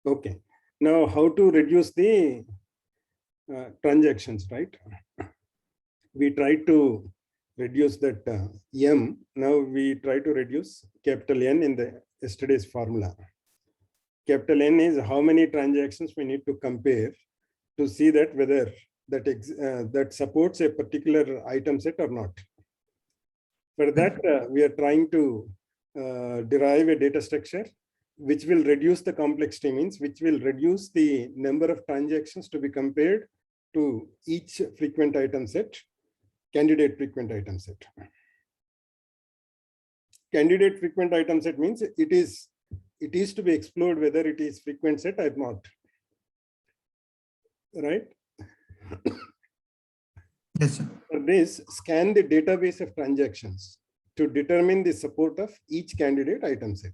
Okay. Now, how to reduce the transactions, right? We try to reduce that M. Now we try to reduce capital N in the yesterday's formula. Capital N is how many transactions we need to compare to see that whether that supports a particular item set or not. For that, we are trying to derive a data structure which will reduce the complexity, means which will reduce the number of transactions to be compared to each frequent item set, candidate frequent item set. Candidate frequent item set means it is to be explored whether it is frequent set or not, right? Yes, sir. For this, scan the database of transactions to determine the support of each candidate item set.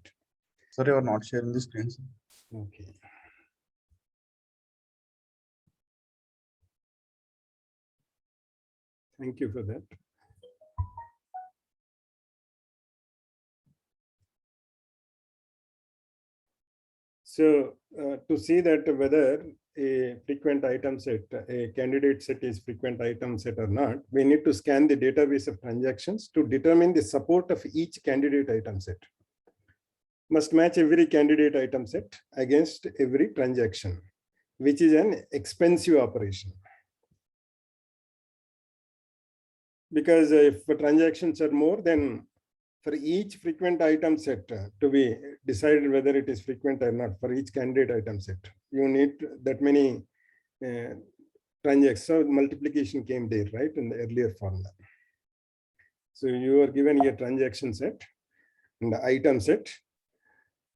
Sir, you are not sharing the screen, sir. Okay. Thank you for that. So to see that whether a frequent item set, a candidate set is frequent item set or not, we need to scan the database of transactions to determine the support of each candidate item set. Must match every candidate item set against every transaction, which is an expensive operation. Because if transactions are more, then for each frequent item set to be decided whether it is frequent or not, for each candidate item set, you need that many transactions. So multiplication came there, right, in the earlier formula. So you are given a transaction set and the item set.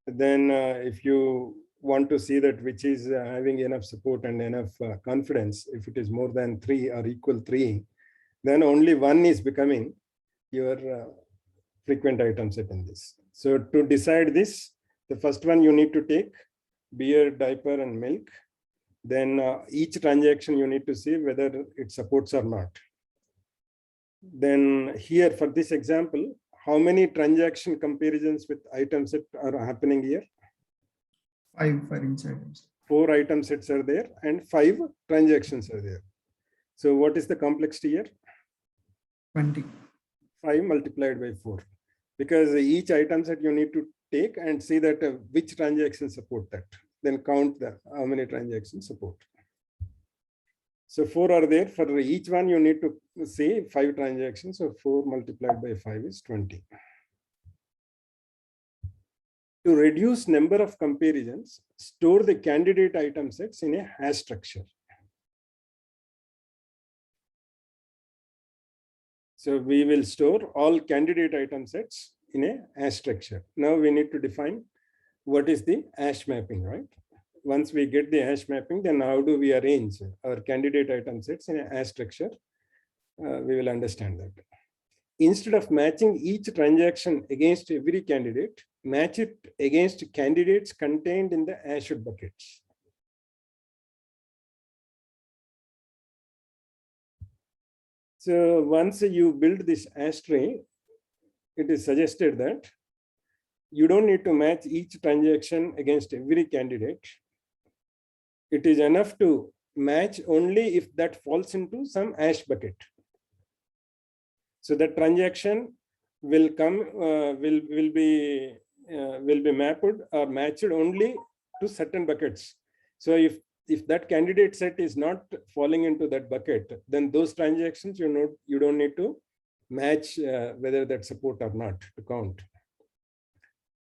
Then if you want to see that which is having enough support and enough confidence, if it is more than 3 or equal 3, then only one is becoming your frequent item set in this. So to decide this, the first one you need to take beer, diaper, and milk. Then each transaction you need to see whether it supports or not. Then here for this example, how many transaction comparisons with item set are happening here? 5 for each item. 4 item sets are there and 5 transactions are there. So what is the complexity here? 20. 5 multiplied by 4. Because each item set you need to take and see that which transactions support that. Then count how many transactions support. So 4 are there. For each one you need to see 5 transactions. So 4 multiplied by 5 is 20. To reduce number of comparisons, store the candidate item sets in a hash structure. So we will store all candidate item sets in a hash structure. Now we need to define what is the hash mapping, right? Once we get the hash mapping, then how do we arrange our candidate item sets in a hash structure? We will understand that. Instead of matching each transaction against every candidate, match it against candidates contained in the hashed buckets. So once you build this hash tree, it is suggested that you don't need to match each transaction against every candidate. It is enough to match only if that falls into some hash bucket. So the transaction will come, will be mapped or matched only to certain buckets. So if that candidate set is not falling into that bucket, then those transactions you don't need to match whether that support or not to count.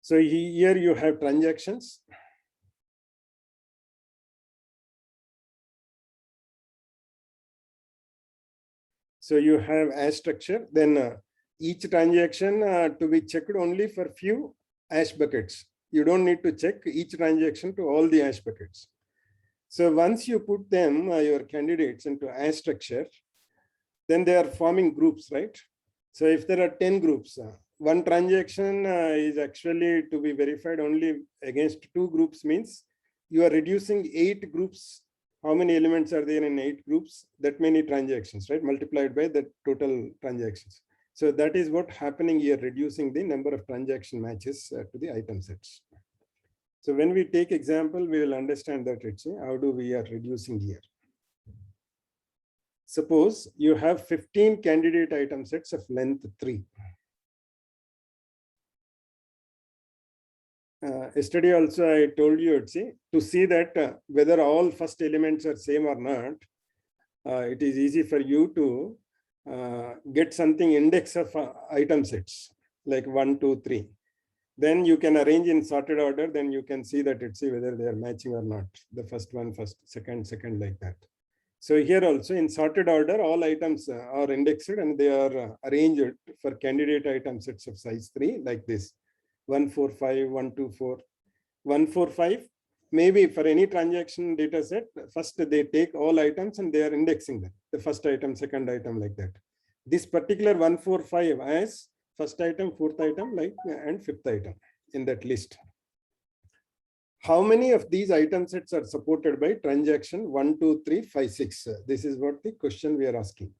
So here you have transactions. So you have hash structure, then each transaction to be checked only for few hash buckets. You don't need to check each transaction to all the hash buckets. So once you put them, your candidates into hash structure, then they are forming groups, right? So if there are 10 groups, one transaction is actually to be verified only against 2 groups, means you are reducing 8 groups. How many elements are there in 8 groups? That many transactions, right? Multiplied by the total transactions. So that is what happening here, reducing the number of transaction matches to the item sets. So when we take example, we will understand that it's how do we are reducing here. Suppose you have 15 candidate item sets of length 3. Yesterday also I told you to see that whether all first elements are same or not, it is easy for you to get something index of item sets like 1, 2, 3. Then you can arrange in sorted order, then you can see that whether they are matching or not. The first one, first, second, like that. So here also in sorted order, all items are indexed and they are arranged for candidate item sets of size 3 like this. 1, 4, 5, 1, 2, 4, 1, 4, 5. Maybe for any transaction data set, first they take all items and they are indexing them. The first item, second item like that. This particular 1, 4, 5 as first item, fourth item, like and fifth item in that list. How many of these item sets are supported by transaction 1, 2, 3, 5, 6? This is what the question we are asking.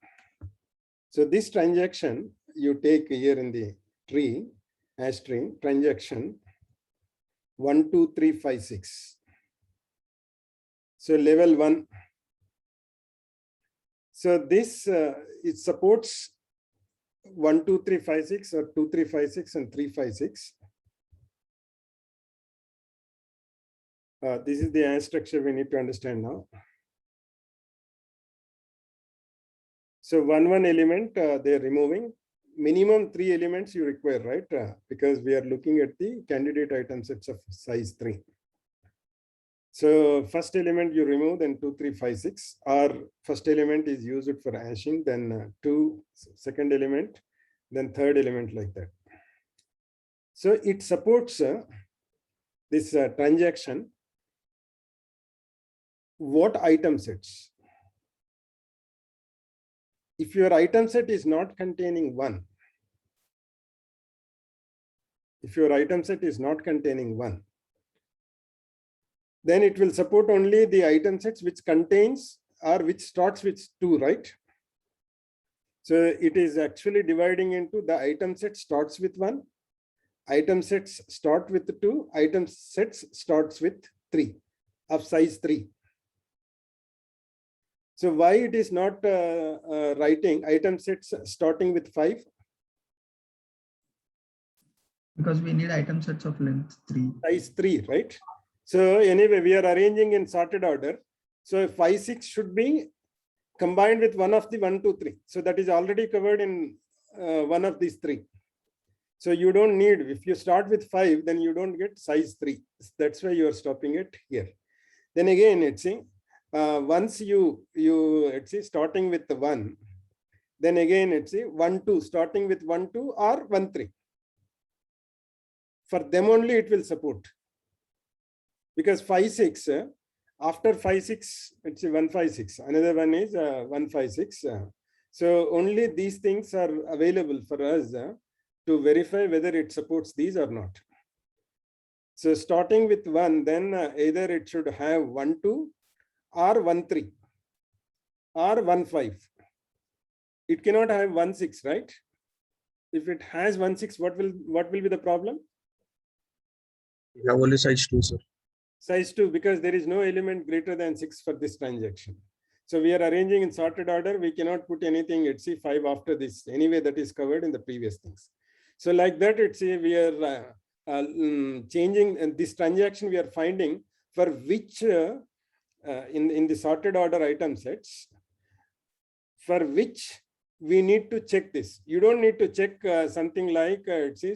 So this transaction you take here in the tree, hash tree, transaction 1, 2, 3, 5, 6. So level 1. So this it supports 1, 2, 3, 5, 6 or 2, 3, 5, 6 and 3, 5, 6. This is the AND structure we need to understand now. So 1, 1 element they are removing. Minimum 3 elements you require, right? Because we are looking at the candidate item sets of size 3. So first element you remove, then 2, 3, 5, 6. Or first element is used for hashing, then 2, second element, then third element like that. So it supports this transaction. What item sets? If your item set is not containing 1, then it will support only the item sets which contains or which starts with 2, right? So it is actually dividing into the item set starts with 1, item sets start with 2, item sets starts with 3 of size 3. So why it is not writing item sets starting with 5? Because we need item sets of length 3. Size 3, right? So anyway, we are arranging in sorted order. So 5, 6 should be combined with one of the 1, 2, 3. So that is already covered in one of these 3. So you don't need, if you start with 5, then you don't get size 3. That's why you are stopping it here. Then again, once you starting with the 1, then again 1, 2, starting with 1, 2 or 1, 3. For them only it will support. Because 5, 6, after 5, 6, 1, 5, 6. Another one is 1, 5, 6. So only these things are available for us to verify whether it supports these or not. So starting with 1, then either it should have 1, 2 or 1, 3 or 1, 5. It cannot have 1, 6, right? If it has 1, 6, what will be the problem? We have only size 2, sir. Size 2, because there is no element greater than 6 for this transaction. So we are arranging in sorted order. We cannot put anything at 5 after this. Anyway, that is covered in the previous things. So like that, we are changing this transaction. We are finding for which in the sorted order item sets, for which we need to check this. You don't need to check something like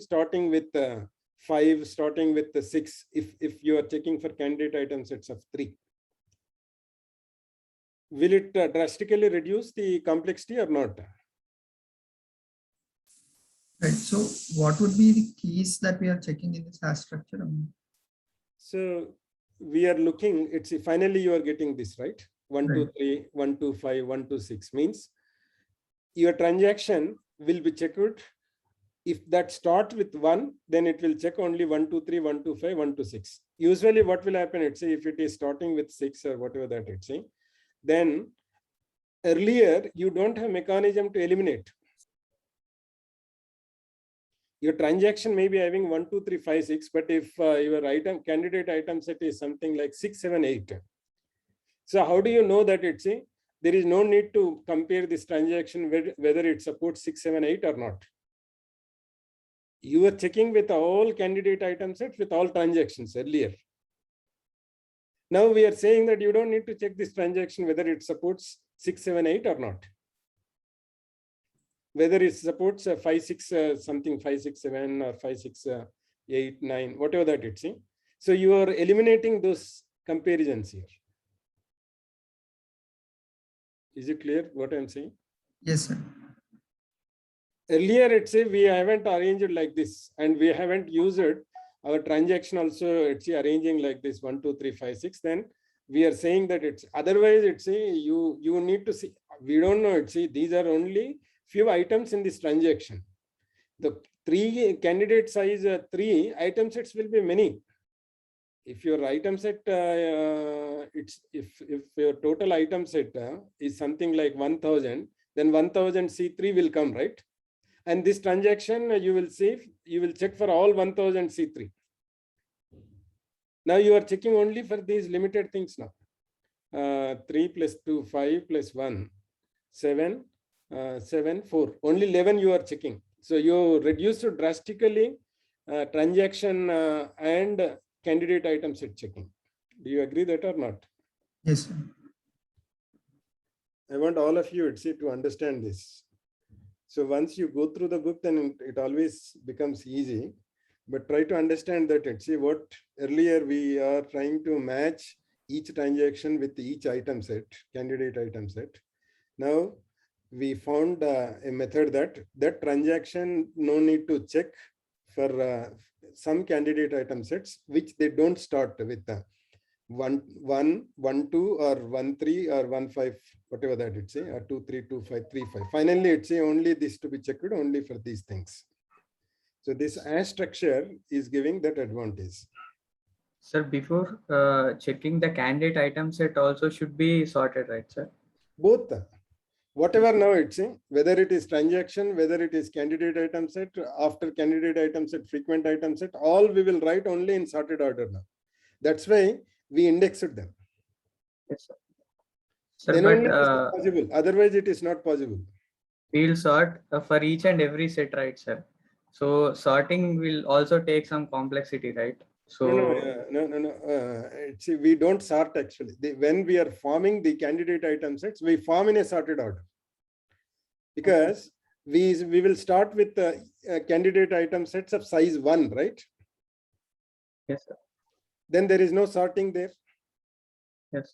starting with 5, starting with the 6, if you are checking for candidate item sets of 3. Will it drastically reduce the complexity or not? Right. So what would be the keys that we are checking in this hash structure? So we are looking, finally you are getting this, right? 1, 2, Right. 3, 1, 2, 5, 1, 2, 6 means your transaction will be checked if that starts with 1, then it will check only 1, 2, 3, 1, 2, 5, 1 to 6. Usually what will happen, let's say if it is starting with 6 or whatever that it's saying, then earlier you don't have mechanism to eliminate. Your transaction may be having 1, 2, 3, 5, 6, but if your item candidate item set is something like 6, 7, 8. So how do you know that it's a, there is no need to compare this transaction whether it supports 6, 7, 8 or not. You were checking with all candidate item sets with all transactions earlier. Now we are saying that you don't need to check this transaction whether it supports 6, 7, 8 or not. Whether it supports 5, 6 something 5, 6, 7 or 5, 6, 8, 9, whatever that it's. So you are eliminating those comparisons here. Is it clear what I'm saying? Yes, sir. Earlier, it's we haven't arranged it like this, and we haven't used it. Our transaction also it's arranging like this 1, 2, 3, 5, 6. Then we are saying that it's otherwise it's you need to see. We don't know. It's these are only few items in this transaction. The 3 candidate size 3 item sets will be many. If your item set it's if your total item set is something like 1000, then 1000 C3 will come, right? And this transaction you will see, you will check for all 1000 C3. Now you are checking only for these limited things now. 3 plus 2, 5 plus 1, 7, 7, 4. Only 11 you are checking. So you reduce drastically transaction and candidate item set checking. Do you agree that or not? Yes, sir. I want all of you to understand this. So once you go through the book, then it always becomes easy. But try to understand that what earlier we are trying to match each transaction with each item set, candidate item set. Now we found a method that transaction no need to check for some candidate item sets, which they don't start with 1, 1, 1, 2 or 1, 3 or 1, 5, whatever that it's or 2, 3, 2, 5, 3, 5. Finally, it's only this to be checked only for these things. So this as structure is giving that advantage. Sir, before checking the candidate item set also should be sorted, right, sir? Both. Whatever now it's whether it is transaction, whether it is candidate item set, after candidate item set, frequent item set, all we will write only in sorted order now. That's why we indexed them. Yes, sir. Sir, Then but only it is possible. Otherwise, it is not possible. We'll sort for each and every set, right, sir? So sorting will also take some complexity, right? So no. We don't sort actually. When we are forming the candidate item sets, we form in a sorted order. Because we will start with the candidate item sets of size 1, right? yes, sir. Then there is no sorting there. Yes.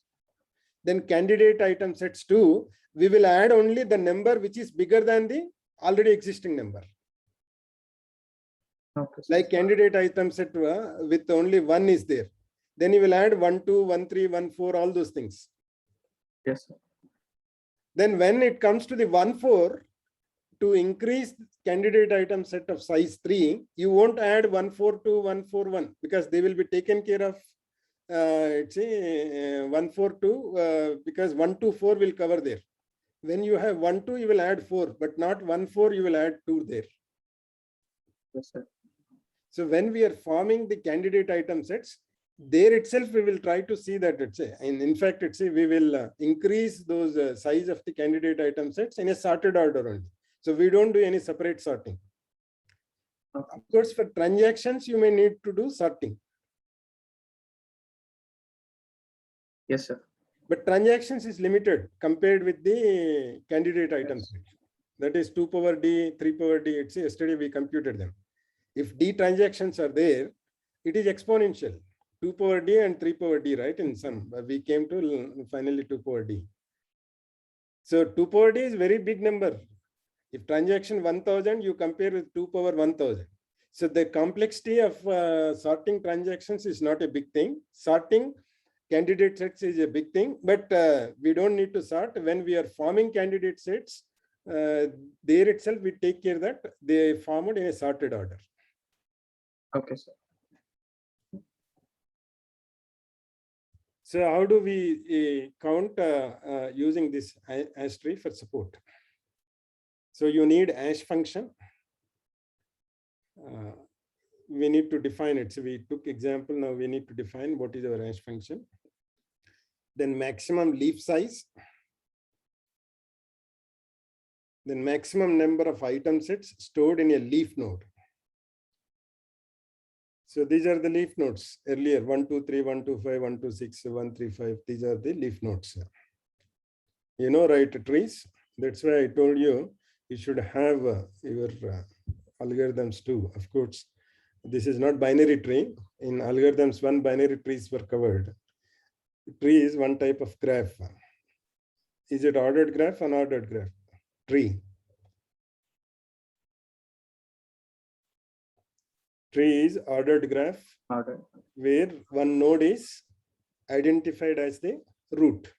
Then candidate item sets 2, we will add only the number which is bigger than the already existing number. Okay. Like candidate item set with only 1 is there. Then you will add 1, 2, 1, 3, 1, 4, all those things. Yes, sir. Then when it comes to the 1, 4, to increase candidate item set of size 3, you won't add 1, 4, 2, 1, 4, 1 because they will be taken care of. 1, 4, 2 because 1, 2, 4 will cover there. When you have 1, 2, you will add 4, but not 1, 4, you will add 2 there. Yes, sir. So when we are forming the candidate item sets, there itself we will try to see that in fact we will increase those size of the candidate item sets in a sorted order only. So we don't do any separate sorting. Okay. Of course, for transactions you may need to do sorting. Yes, sir. But transactions is limited compared with the candidate item set. That is 2 power D, 3 power D. Yesterday we computed them. If D transactions are there, it is exponential. 2 power D and 3 power D, right? In some, we came to finally 2 power D. So 2 power D is very big number. If transaction 1000, you compare with 2 power 1000. So the complexity of sorting transactions is not a big thing. Sorting candidate sets is a big thing, but we don't need to sort. When we are forming candidate sets, there itself we take care that they formed in a sorted order. Okay, sir. So how do we count using this ash tree for support? So you need ash function. We need to define it. So we took example. Now we need to define what is our ash function. Then maximum leaf size. Then maximum number of item sets stored in a leaf node. So these are the leaf nodes earlier, 1, 2, 3, 1, 2, 5, 1, 2, 6, 1, 3, 5. These are the leaf nodes. You know, right, trees. That's why I told you, you should have your algorithms too. Of course, this is not binary tree. In algorithms, one binary trees were covered. Tree is one type of graph. Is it ordered graph or unordered graph? Tree. Tree is ordered graph Order. where one node is identified as the root.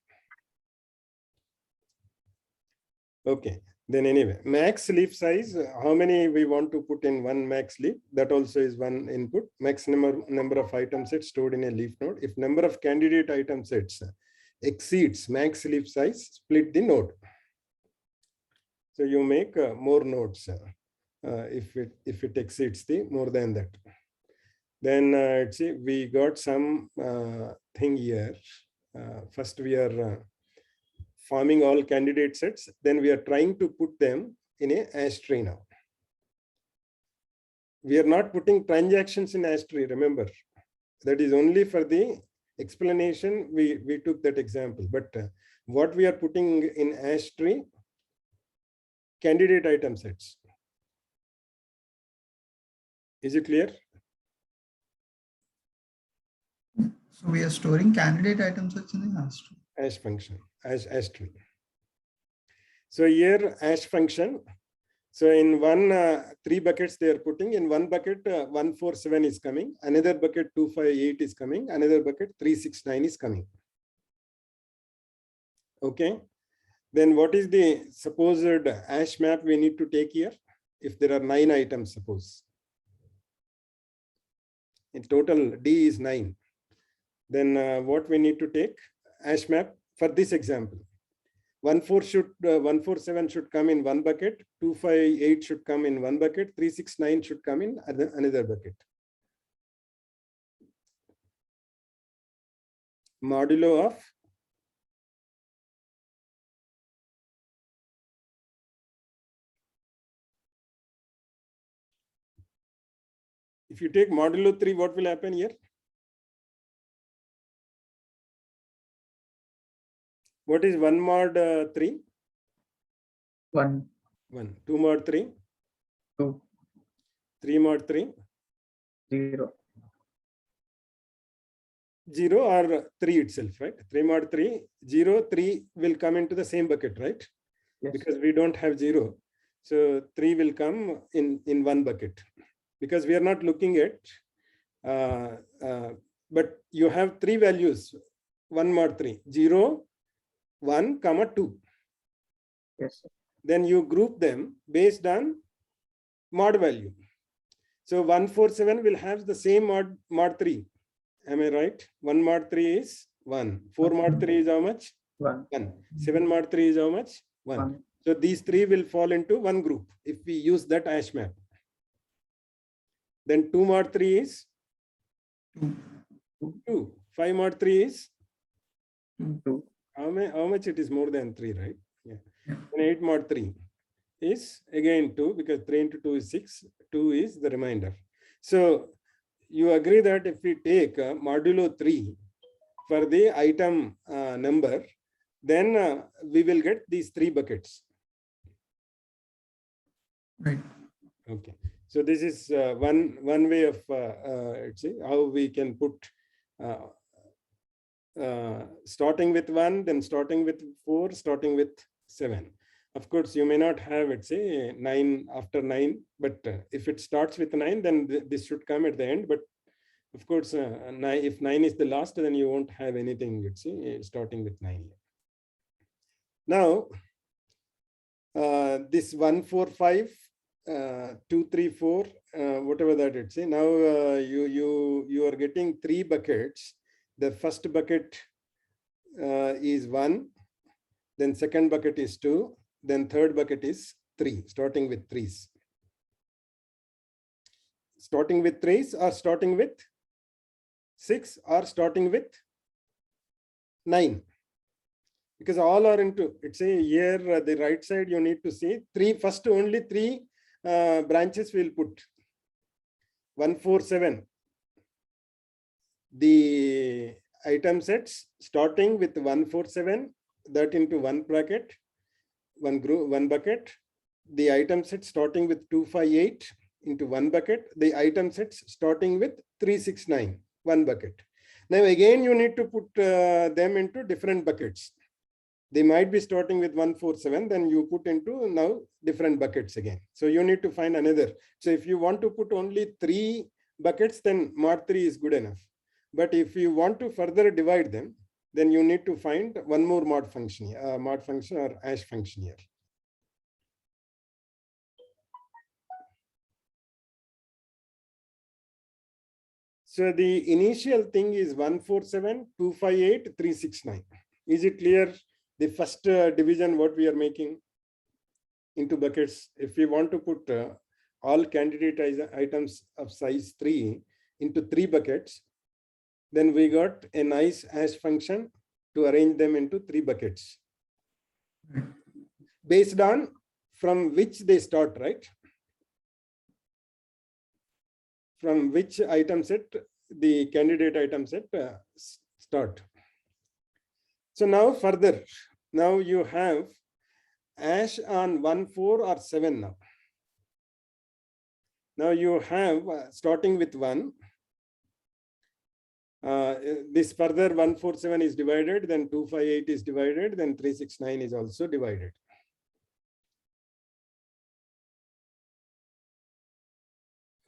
Okay, then anyway, max leaf size, how many we want to put in one max leaf? That also is one input. Max number of item sets stored in a leaf node. If number of candidate item sets exceeds max leaf size, split the node. So you make more nodes. If it exceeds the more than that, then let's see, we got some thing here. First we are forming all candidate sets, then we are trying to put them in a ash tree now. We are not putting transactions in ash tree, remember. That is only for the explanation, we took that example, but what we are putting in ash tree, candidate item sets. Is it clear? So we are storing candidate items in the ash tree. Ash function, ash tree. So here ash function. So in one 3 buckets they are putting, in one bucket 147 is coming, another bucket 258 is coming, another bucket 369 is coming. Okay. Then what is the supposed ash map we need to take here? If there are 9 items, suppose. In total, D is 9. Then what we need to take? Ash map for this example. 147 should come in one bucket, 258 should come in one bucket, 369 should come in another bucket. Modulo of if you take modulo 3, what will happen here? What is 1 mod 3? 1. 1. 2 mod 3? 2. 3 mod 3? 0. 0 or 3 itself, right? 3 mod 3, 0, 3 will come into the same bucket, right? Yes. Because we don't have 0. So 3 will come in one bucket. Because we are not looking at, but you have 3 values, 1 mod 3, 0, 1, 2. Yes, sir. Then you group them based on mod value. So 147 will have the same mod 3. Am I right? 1 mod 3 is 1. 4 mod 3 is how much? 1. 1. 7 mod 3 is how much? 1. 1. So these 3 will fall into one group if we use that ash map. Then 2 mod 3 is 2. 5 mod 3 is 2. how much it is more than 3, right? Yeah. And 8 mod 3 is again 2 because 3 into 2 is 6. 2 is the remainder. So you agree that if we take modulo 3 for the item number, then we will get these 3 buckets. Right. Okay. So this is one way of let's see how we can put starting with 1, then starting with 4, starting with 7. Of course, you may not have it say 9 after 9, but if it starts with 9, then this should come at the end. But of course, if 9 is the last, then you won't have anything, let's see, starting with 9. Now, this 1, 4, 5, 2, 3, 4, whatever that it's. Now you are getting 3 buckets. The first bucket is 1, then second bucket is 2, then third bucket is 3, starting with 3s. Starting with 3s or starting with 6 or starting with 9. Because all are into, it's a here the right side you need to see 3, first only 3 branches will put 1, 4, 7. The item sets starting with 1, 4, 7, that into 1 bracket, 1 group, 1 bucket. The item set starting with 2, 5, 8 into 1 bucket. The item sets starting with 3, 6, 9, 1 bucket. Now again you need to put them into different buckets. They might be starting with 1, 4, 7, then you put into now different buckets again. So you need to find another. So if you want to put only 3 buckets, then mod 3 is good enough. But if you want to further divide them, then you need to find one more mod function or hash function here. So the initial thing is 1, 4, 7, 2, 5, 8, 3, 6, 9. Is it clear? The first division what we are making into buckets. If we want to put all candidate items of size 3 into 3 buckets, then we got a nice hash function to arrange them into 3 buckets based on from which they start, right? From which item set the candidate item set start. So now further, now you have hash on 1, 4 or 7 now. Now you have starting with 1. This further 1, 4, 7 is divided, then 2, 5, 8 is divided, then 3, 6, 9 is also divided.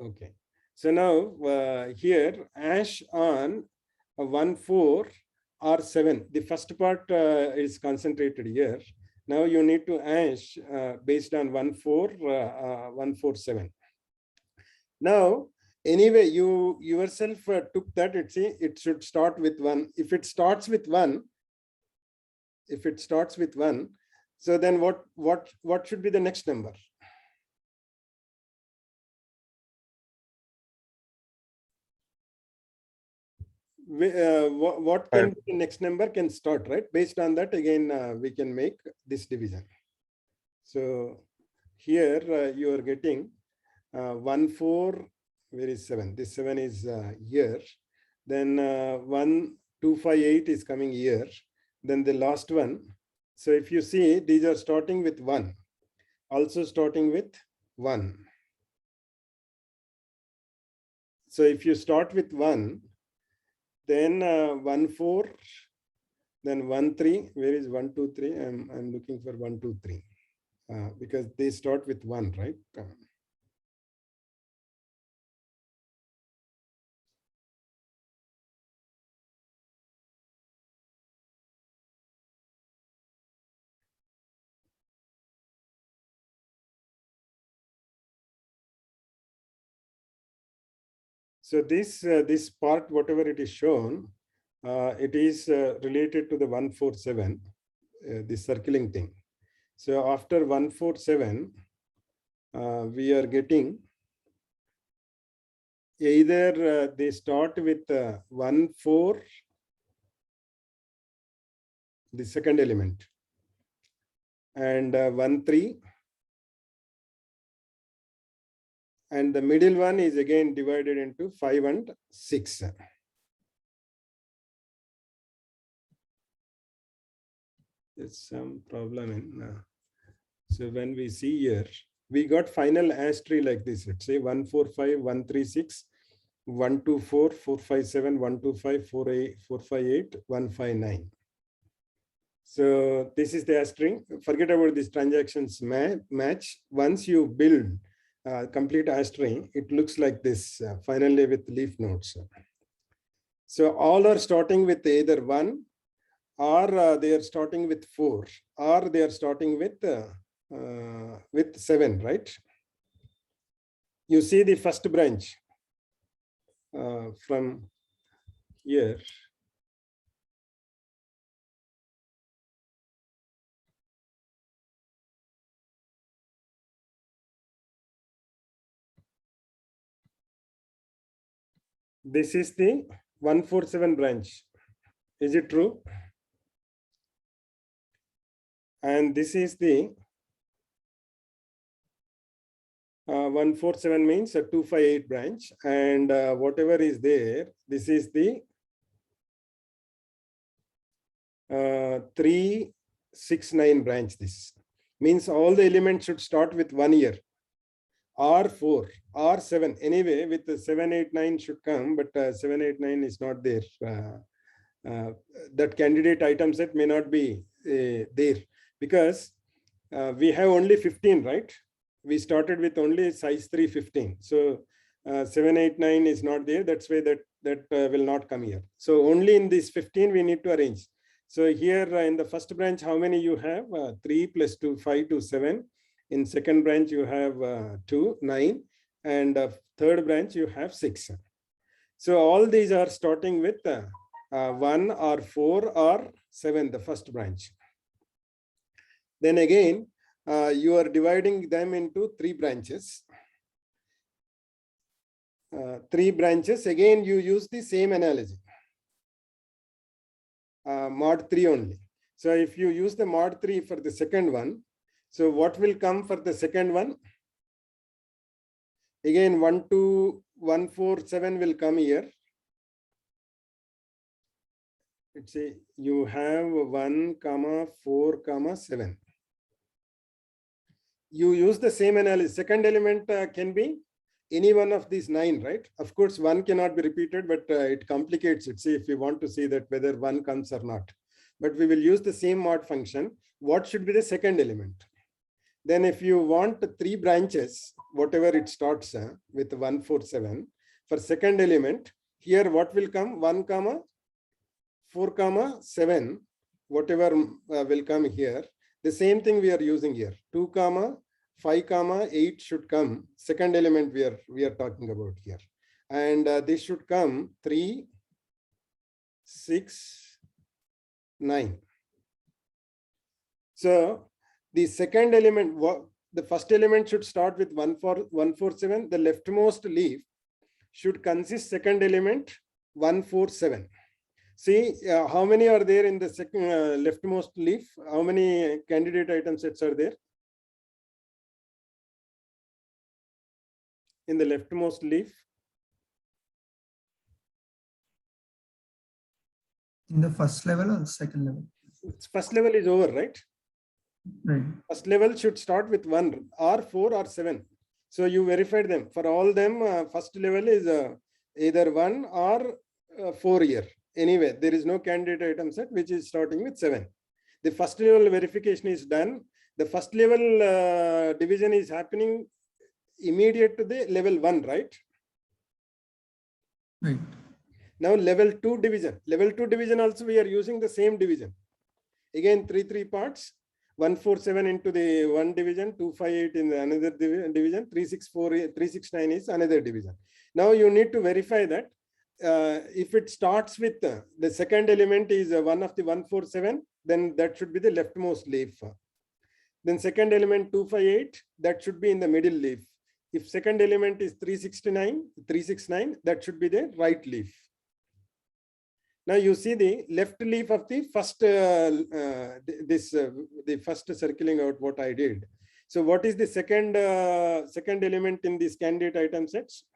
Okay. So now here hash on 1, 4 or 7. The first part is concentrated here. Now you need to hash based on 1, 4, 1, 4, 7. Now, anyway, you yourself took that, it should start with 1. If it starts with 1, so then what should be the next number? What can be the next number can start, right? Based on that, again, we can make this division. So here you are getting 1, 4, where is 7? This 7 is here. Then 1, 2, 5, 8 is coming here. Then the last one. So if you see, these are starting with 1, also starting with 1. So if you start with 1, then 1, 4, then 1, 3. Where is 1, 2, 3? I'm looking for 1, 2, 3 because they start with 1, right? So this part, whatever it is shown, it is related to the 1, 4, 7, the circling thing. So after 1, 4, 7, we are getting either they start with 1, 4, the second element, and 1, 3. And the middle one is again divided into 5 and 6. There's some problem in. So when we see here, we got final hash tree like this. Let's say 1, 4, 5, 1, 3, 6, 1, 2, 4, 4, 5, 7, 1, 2, 5, 4, 8, 4, 5, 8, 1, 5, 9. So this is the hash string. Forget about this transactions match. Once you build complete hash string, it looks like this finally with leaf nodes. So all are starting with either 1, or they are starting with 4, or they are starting with with 7, right? You see the first branch from here. This is the 147 branch. Is it true? And this is the 147 means a 258 branch, and whatever is there, this is the 369 branch. This means all the elements should start with 1 year, or 4 or 7. Anyway, with the 7, 8, 9 should come, but 7, 8, 9 is not there. That candidate item set may not be there because we have only 15, right? We started with only size 3, 15. So 7, 8, 9 is not there. That's why that will not come here. So only in this 15 we need to arrange. So here in the first branch, how many you have? 3 plus 2, 5 to 7. In second branch, you have 2, 9. And third branch, you have 6. So all these are starting with 1 or 4 or 7, the first branch. Then again, you are dividing them into 3 branches. 3 branches, again, you use the same analogy. Mod 3 only. So if you use the mod 3 for the second one, so what will come for the second one? Again, 1, 2, 1, 4, 7 will come here. Let's say you have 1, 4, 7. You use the same analysis. Second element can be any one of these 9, right? Of course, 1 cannot be repeated, but it complicates it. See, if you want to see that whether 1 comes or not. But we will use the same mod function. What should be the second element? Then if you want 3 branches, whatever it starts with 1, 4, 7, for second element, here what will come? 1, 4, 7, whatever will come here. The same thing we are using here. 2, 5, 8 should come. Second element we are talking about here. And this should come 3, 6, 9. So the second element, the first element should start with 1, 4, 7. The leftmost leaf should consist second element 1, 4, 7. See how many are there in the second leftmost leaf? How many candidate item sets are there? In the leftmost leaf? In the first level or the second level? First level is over, right? Right. First level should start with 1 or 4 or 7. So you verified them. For all them, first level is either 1 or 4 year. Anyway, there is no candidate item set which is starting with 7. The first level verification is done. The first level division is happening immediate to the level 1, right? Right. Now level 2 division. Level 2 division also we are using the same division. Again, 3 parts. 1, 4, 7 into the 1 division, 2, 5, 8 in the another division, 3, 6, 4, 3, 6, 9 is another division. Now you need to verify that if it starts with the second element is one of the 1, 4, 7, then that should be the leftmost leaf. Then second element 2, 5, 8, that should be in the middle leaf. If second element is 369, that should be the right leaf. Now you see the left leaf of the first, the first circling out what I did. So what is the second element in these candidate item sets?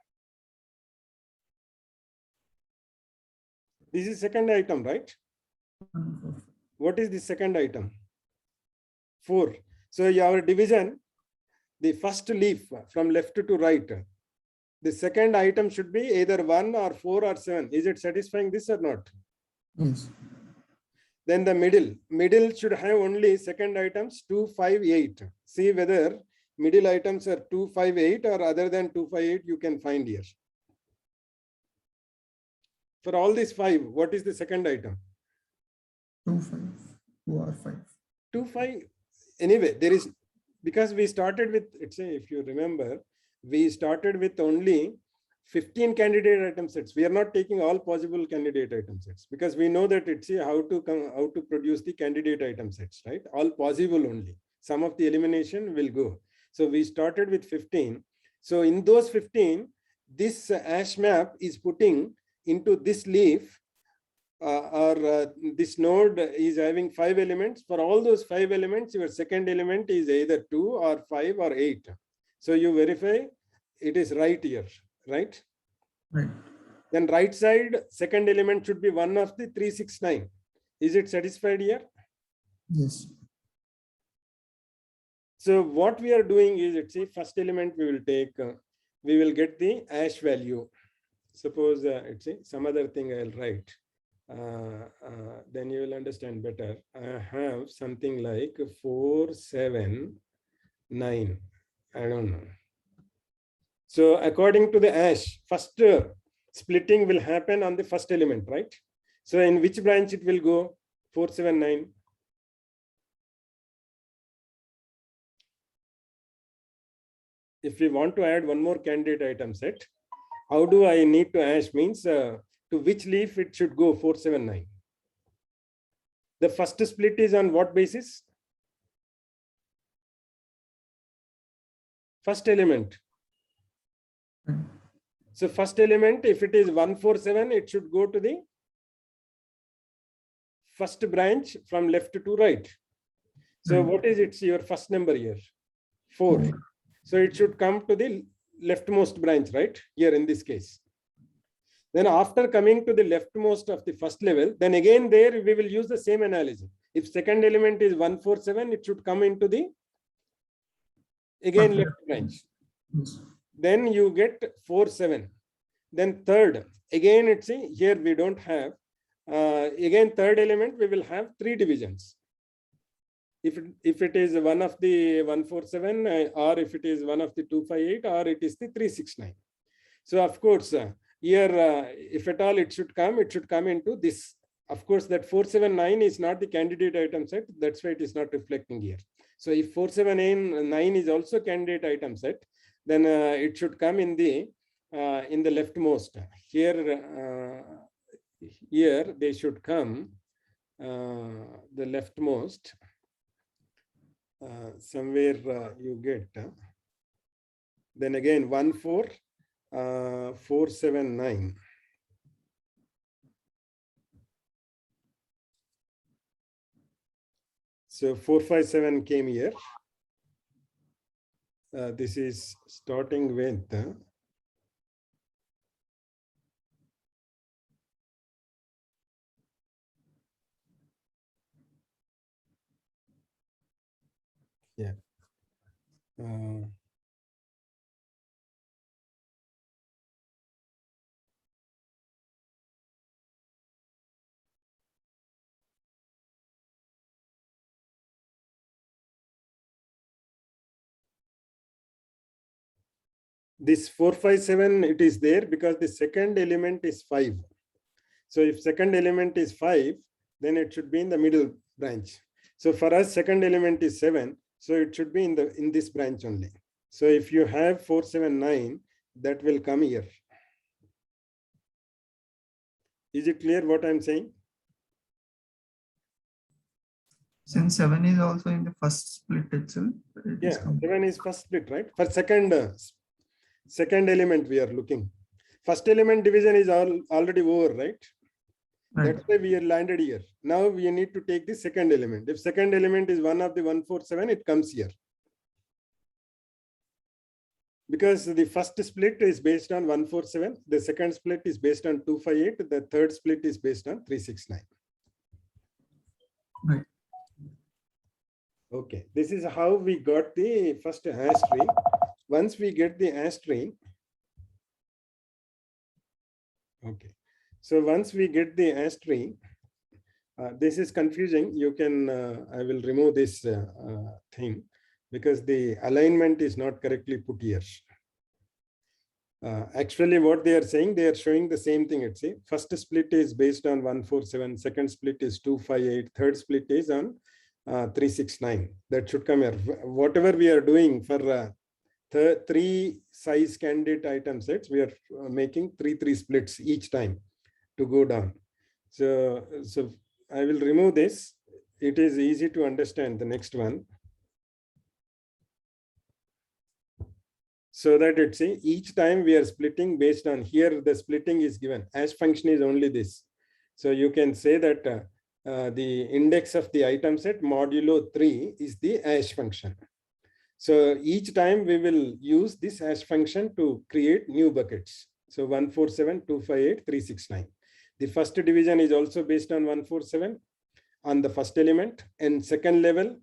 This is second item, right? What is the second item? 4. So your division, the first leaf from left to right, the second item should be either 1 or 4 or 7. Is it satisfying this or not? Yes. Then the middle should have only second items 2, 5, 8. See whether middle items are 2, 5, 8 or other than 2, 5, 8 you can find here. For all these 5, what is the second item? 2, 5, 2 or 5. 2, 5. Anyway, there is because we started with, let's say, if you remember, we started with only 15 candidate item sets. We are not taking all possible candidate item sets because we know that it's how to produce the candidate item sets, right? All possible only. Some of the elimination will go. So we started with 15. So in those 15, this hash map is putting into this leaf this node is having 5 elements. For all those 5 elements, your second element is either 2 or 5 or 8. So you verify it is right here, right? Right. Then right side, second element should be one of the 369. Is it satisfied here? Yes. So what we are doing is, let's say, first element we will take, we will get the hash value. Suppose let's say some other thing I'll write. Then you will understand better. I have something like 479. I don't know. So according to the hash, first splitting will happen on the first element, right? So in which branch it will go? 479. If we want to add one more candidate item set, how do I need to hash? Means to which leaf it should go? 479. The first split is on what basis? First element. So first element, if it is 147, it should go to the first branch from left to right. So what is it? Your first number here? 4. So it should come to the leftmost branch, right? Here in this case. Then after coming to the leftmost of the first level, then again there we will use the same analogy. If second element is 147, it should come into the again left branch. Yes. Then you get 47. Then third, again it's here we don't have. Again third element we will have 3 divisions. If it is one of the 147 or if it is one of the 258 or it is the 369. So of course here if at all it should come into this. Of course that 479 is not the candidate item set. That's why it is not reflecting here. So if 479 is also candidate item set, then it should come in the leftmost. Here they should come the leftmost. Somewhere you get then again 479. So 457 came here. This is starting with yeah. This 457, it is there because the second element is 5. So if second element is 5, then it should be in the middle branch. So for us, second element is 7. So it should be in this branch only. So if you have 479, that will come here. Is it clear what I'm saying? Since 7 is also in the first split itself. Yeah, 7 is first split, right? For second element we are looking. First element division is already over, right? That's why we are landed here. Now we need to take the second element. If second element is one of the 147, it comes here. Because the first split is based on 147, the second split is based on 258, the third split is based on 369. Right. Okay, this is how we got the first hash tree. Once we get the hash tree, okay. So once we get the hash tree, this is confusing. You can, I will remove this thing because the alignment is not correctly put here. Actually, what they are saying, they are showing the same thing. It's first split is based on 147, second split is 258, third split is on 369. That should come here. Whatever we are doing for the 3 size candidate item sets, we are making 3 splits each time to go down. So I will remove this. It is easy to understand the next one. So that it's each time we are splitting based on here, the splitting is given. Hash function is only this. So you can say that the index of the item set modulo 3 is the hash function. So each time we will use this hash function to create new buckets. So 147, 258, 369. The first division is also based on 147 on the first element, and second level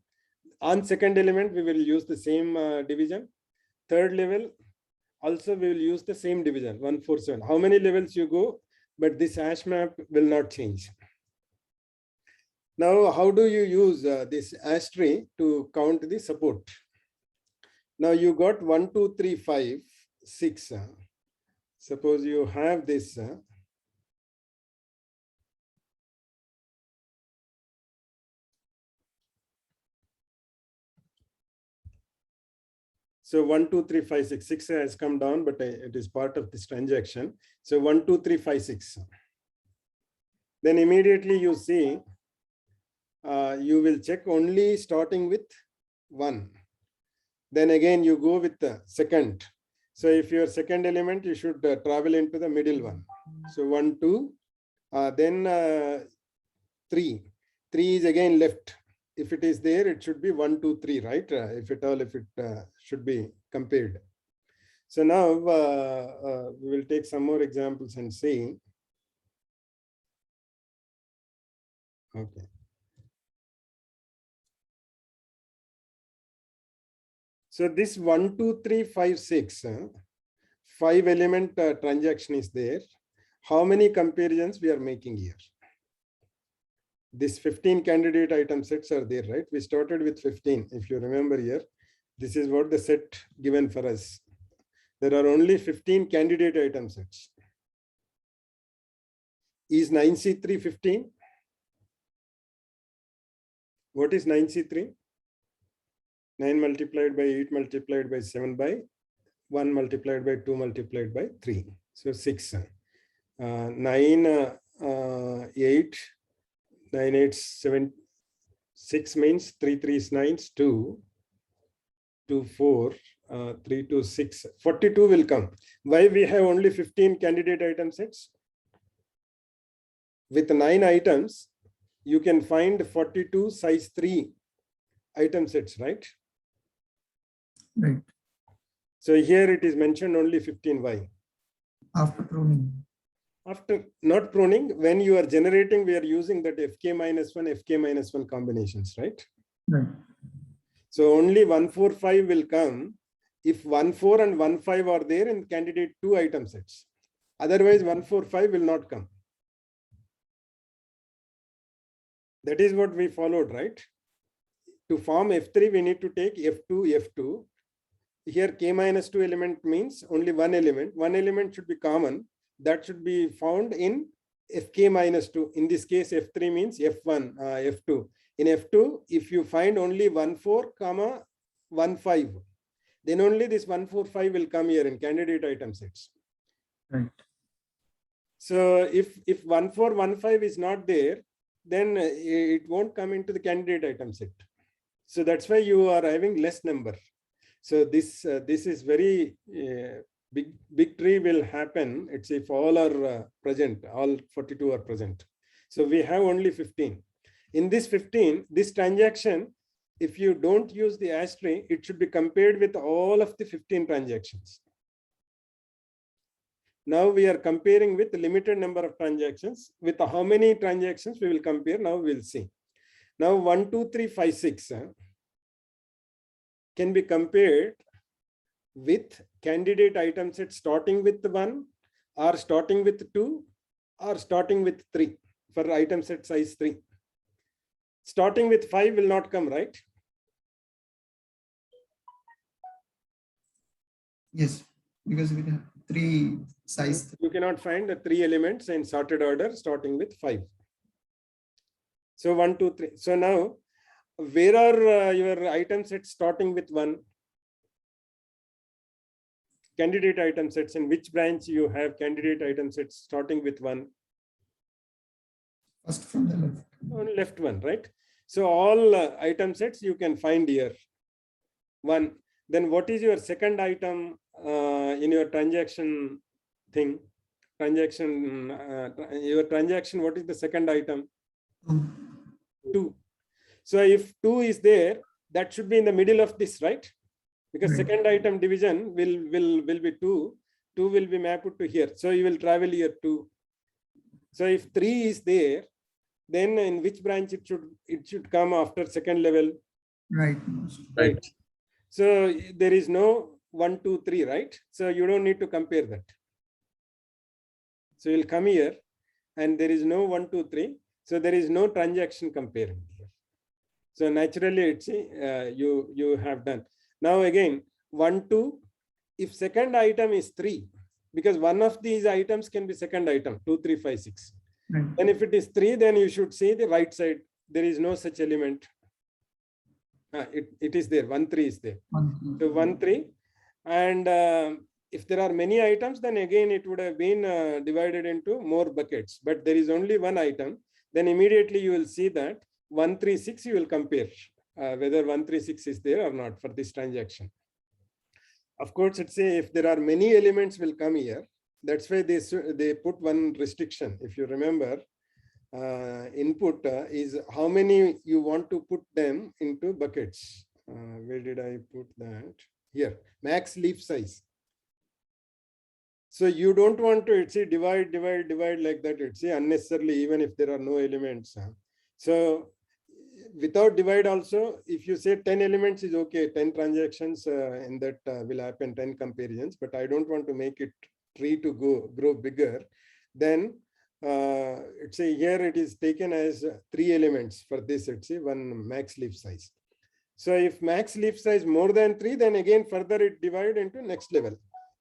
on second element we will use the same division. Third level also we will use the same division 147. How many levels you go, but this hash map will not change. Now, how do you use this hash tree to count the support? Now you got 1, 2, 3, 5, 6. Suppose you have this. So 1, 2, 3, 5, 6. 6 has come down, but it is part of this transaction. So 1, 2, 3, 5, 6. Then immediately you see, you will check only starting with 1. Then again you go with the second. So if your second element, you should travel into the middle one. So 1, 2, then 3. 3 is again left. If it is there, it should be 1, 2, 3, right? If it should be compared. So now we will take some more examples and see. Okay. So this 1, 2, 3, 5, 6, 5 element transaction is there. How many comparisons we are making here? This 15 candidate item sets are there, right? We started with 15. If you remember here, this is what the set given for us. There are only 15 candidate item sets. Is 9C3 15? What is 9C3? 9 multiplied by 8 multiplied by 7 by 1 multiplied by 2 multiplied by 3. So 6. 9, 8, 9, 8, 7, 6 means 3, 3 is 9, 2, 2, 4, 3, 2, 6. 42 will come. Why we have only 15 candidate item sets? With 9 items, you can find 42 size 3 item sets, right? Right. So here it is mentioned only 15. Why? After pruning. After not pruning, when you are generating, we are using that FK-1, FK-1 combinations, right? Right. So only 145 will come if 14 and 15 are there in candidate 2 item sets. Otherwise, 145 will not come. That is what we followed, right? To form F3, we need to take F2, F2. Here K-2 element means only one element. One element should be common. That should be found in Fk-2. In this case, F3 means F1, F2. In F2, if you find only 14, 15, then only this 145 will come here in candidate item sets. Right. So if 1415 is not there, then it won't come into the candidate item set. So that's why you are having less number. So this is very big tree will happen. It's if all are present, all 42 are present. So we have only 15. In this 15, this transaction, if you don't use the hash tree, it should be compared with all of the 15 transactions. Now we are comparing with the limited number of transactions. With how many transactions we will compare, now we'll see. Now 1, 2, 3, 5, 6 can be compared with candidate item set starting with 1 or starting with 2 or starting with 3 for item set size 3. Starting with 5 will not come, right? Yes, because we have 3 size. You cannot find the 3 elements in sorted order starting with 5. So 1, 2, 3. So now where are your item sets starting with 1? Candidate item sets, in which branch you have candidate item sets starting with 1? First from the left. On left one, right? So all item sets you can find here. 1. Then what is your second item in your transaction thing? Your transaction, what is the second item? 2. So if 2 is there, that should be in the middle of this, right? Because Right. second item division will be 2. 2 will be mapped to here. So you will travel here 2. So if 3 is there, then in which branch it should come after second level? Right. Right. So there is no 1, 2, 3, right? So you don't need to compare that. So you'll come here and there is no 1, 2, 3. So there is no transaction comparing here. So naturally it's you have done. Now again, 1, 2, if second item is 3, because one of these items can be second item, 2, 3, 5, 6. Right. And if it is 3, then you should see the right side. There is no such element. It is there. 1, 3 is there. 1, So 1, 3. And if there are many items, then again it would have been divided into more buckets. But there is only one item. Then immediately you will see that 1, 3, 6, you will compare whether 1, 3, 6 is there or not for this transaction. Of course, let's say if there are many elements will come here. That's why they put one restriction. If you remember, input is how many you want to put them into buckets. Where did I put that? Here, max leaf size. So you don't want to divide like that. Unnecessarily, even if there are no elements. So without divide also, if you say 10 elements is okay, 10 transactions in that will happen, 10 comparisons. But I don't want to make it tree to grow bigger. Then here it is taken as 3 elements for this. One max leaf size. So if max leaf size more than 3, then again further it divide into next level.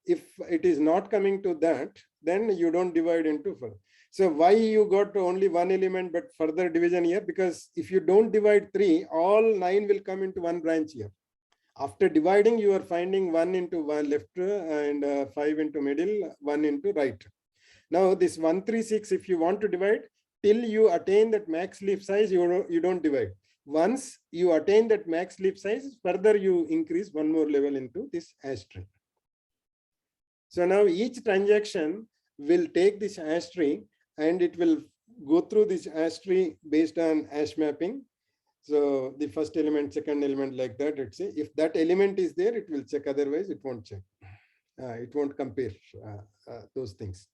If it is not coming to that, then you don't divide into further. So why you got only 1 element but further division here? Because if you don't divide 3, all 9 will come into one branch here. After dividing, you are finding 1 into 1 left and 5 into middle, 1 into right. Now this 1, 3, 6, if you want to divide, till you attain that max leaf size, you don't divide. Once you attain that max leaf size, further you increase one more level into this hash tree. So now each transaction will take this hash tree and it will go through this hash tree based on hash mapping. So the first element, second element, like that. If that element is there, it will check. Otherwise, it won't check. It won't compare those things.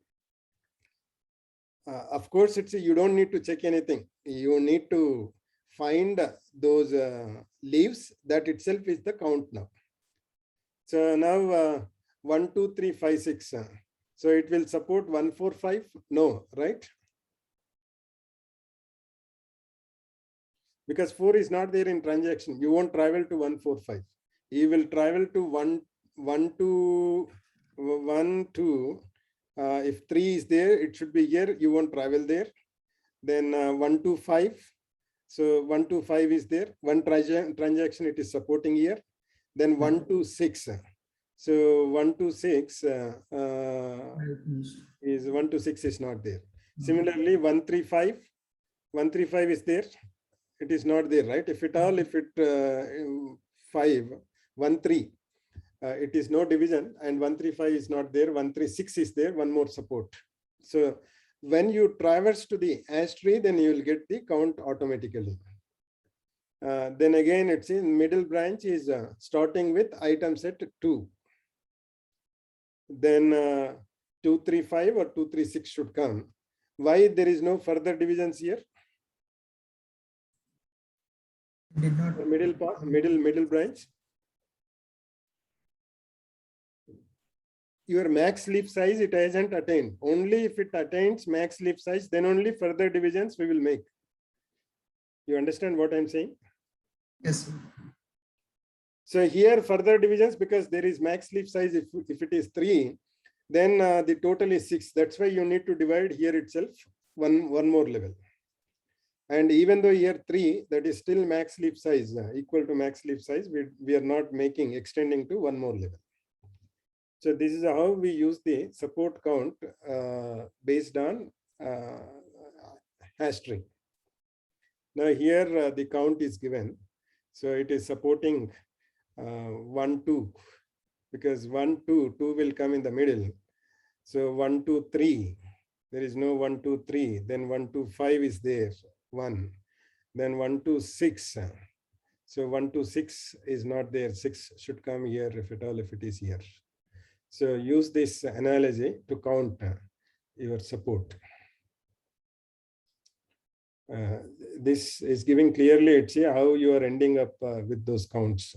Of course, you don't need to check anything. You need to find those leaves. That itself is the count now. So now 1, 2, 3, 5, 6. So it will support 1, 4, 5. No, right? Because 4 is not there in transaction. You won't travel to 1, 4, 5. You will travel to 1, 2. If 3 is there, it should be here. You won't travel there. Then 1, 2, 5. So 1, 2, 5 is there. One transaction it is supporting here. Then 1, 2, 6. So 1, 2, 6 is 1, 2, 6 is not there. Similarly, 1, 3, 5. 1, 3, 5 is there. It is not there, right? If it 5, 1, 3. It is no division, and 1, 3, 5 is not there. 1, 3, 6 is there. One more support. So when you traverse to the hash tree, then you will get the count automatically. Then again, it's in middle branch is starting with item set 2. Then 2, 3, 5 or 2, 3, 6 should come. Why there is no further divisions here? Did not. Middle branch. Your max leaf size, it hasn't attained. Only if it attains max leaf size, then only further divisions we will make. You understand what I'm saying? Yes, sir. So here further divisions, because there is max leaf size, if it is 3, then the total is 6. That's why you need to divide here itself one more level. And even though here 3, that is still max leaf size, equal to max leaf size, we are not making extending to one more level. So this is how we use the support count based on hash tree. Now here the count is given. So it is supporting 1, 2, because 1, 2, 2 will come in the middle. So 1, 2, 3, there is no 1, 2, 3. Then 1, 2, 5 is there, 1. Then 1, 2, 6. So 1, 2, 6 is not there. 6 should come here if at all, if it is here. So use this analogy to count your support. This is giving clearly, it's how you are ending up with those counts.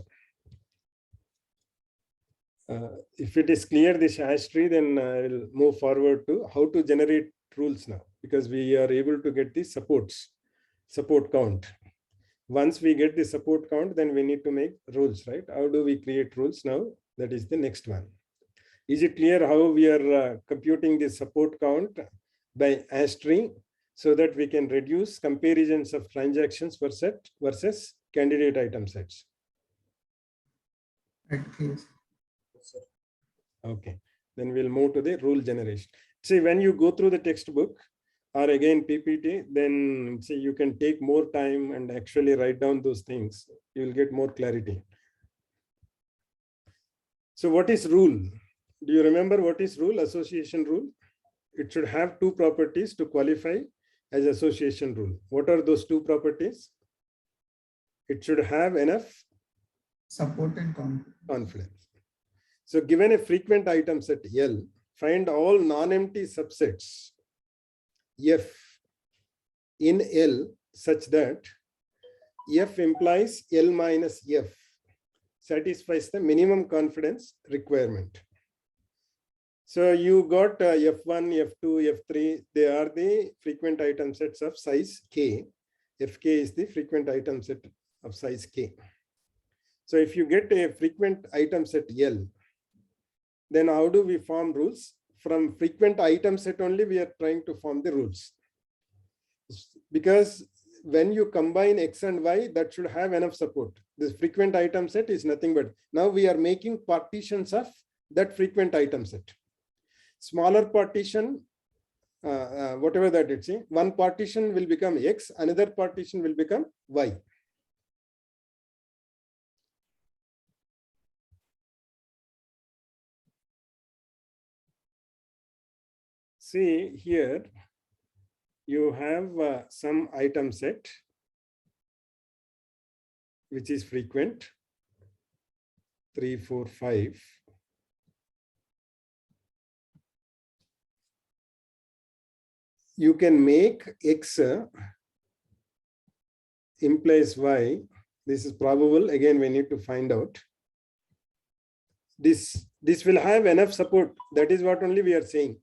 If it is clear, this hash tree, then I will move forward to how to generate rules now, because we are able to get the support count. Once we get the support count, then we need to make rules, right? How do we create rules now? That is the next one. Is it clear how we are computing the support count by hash tree so that we can reduce comparisons of transactions versus candidate item sets? Right, yes. Okay, then we'll move to the rule generation. See, when you go through the textbook or again PPT, then see, you can take more time and actually write down those things. You will get more clarity. So what is rule? Do you remember what is rule? Association rule. It should have 2 properties to qualify as association rule. What are those 2 properties? It should have enough Support and confidence. So given a frequent item set L, find all non-empty subsets F in L such that F implies L minus F satisfies the minimum confidence requirement. So you got F1, F2, F3, they are the frequent item sets of size K. Fk is the frequent item set of size K. So if you get a frequent item set L, then how do we form rules? From frequent item set only, we are trying to form the rules. Because when you combine X and Y, that should have enough support. This frequent item set is nothing but, now we are making partitions of that frequent item set. Smaller partition, whatever that it's, one partition will become X, another partition will become Y. See here, you have some item set, which is frequent, 3, 4, 5. You can make X implies Y. This is probable. Again, we need to find out. This will have enough support. That is what only we are saying.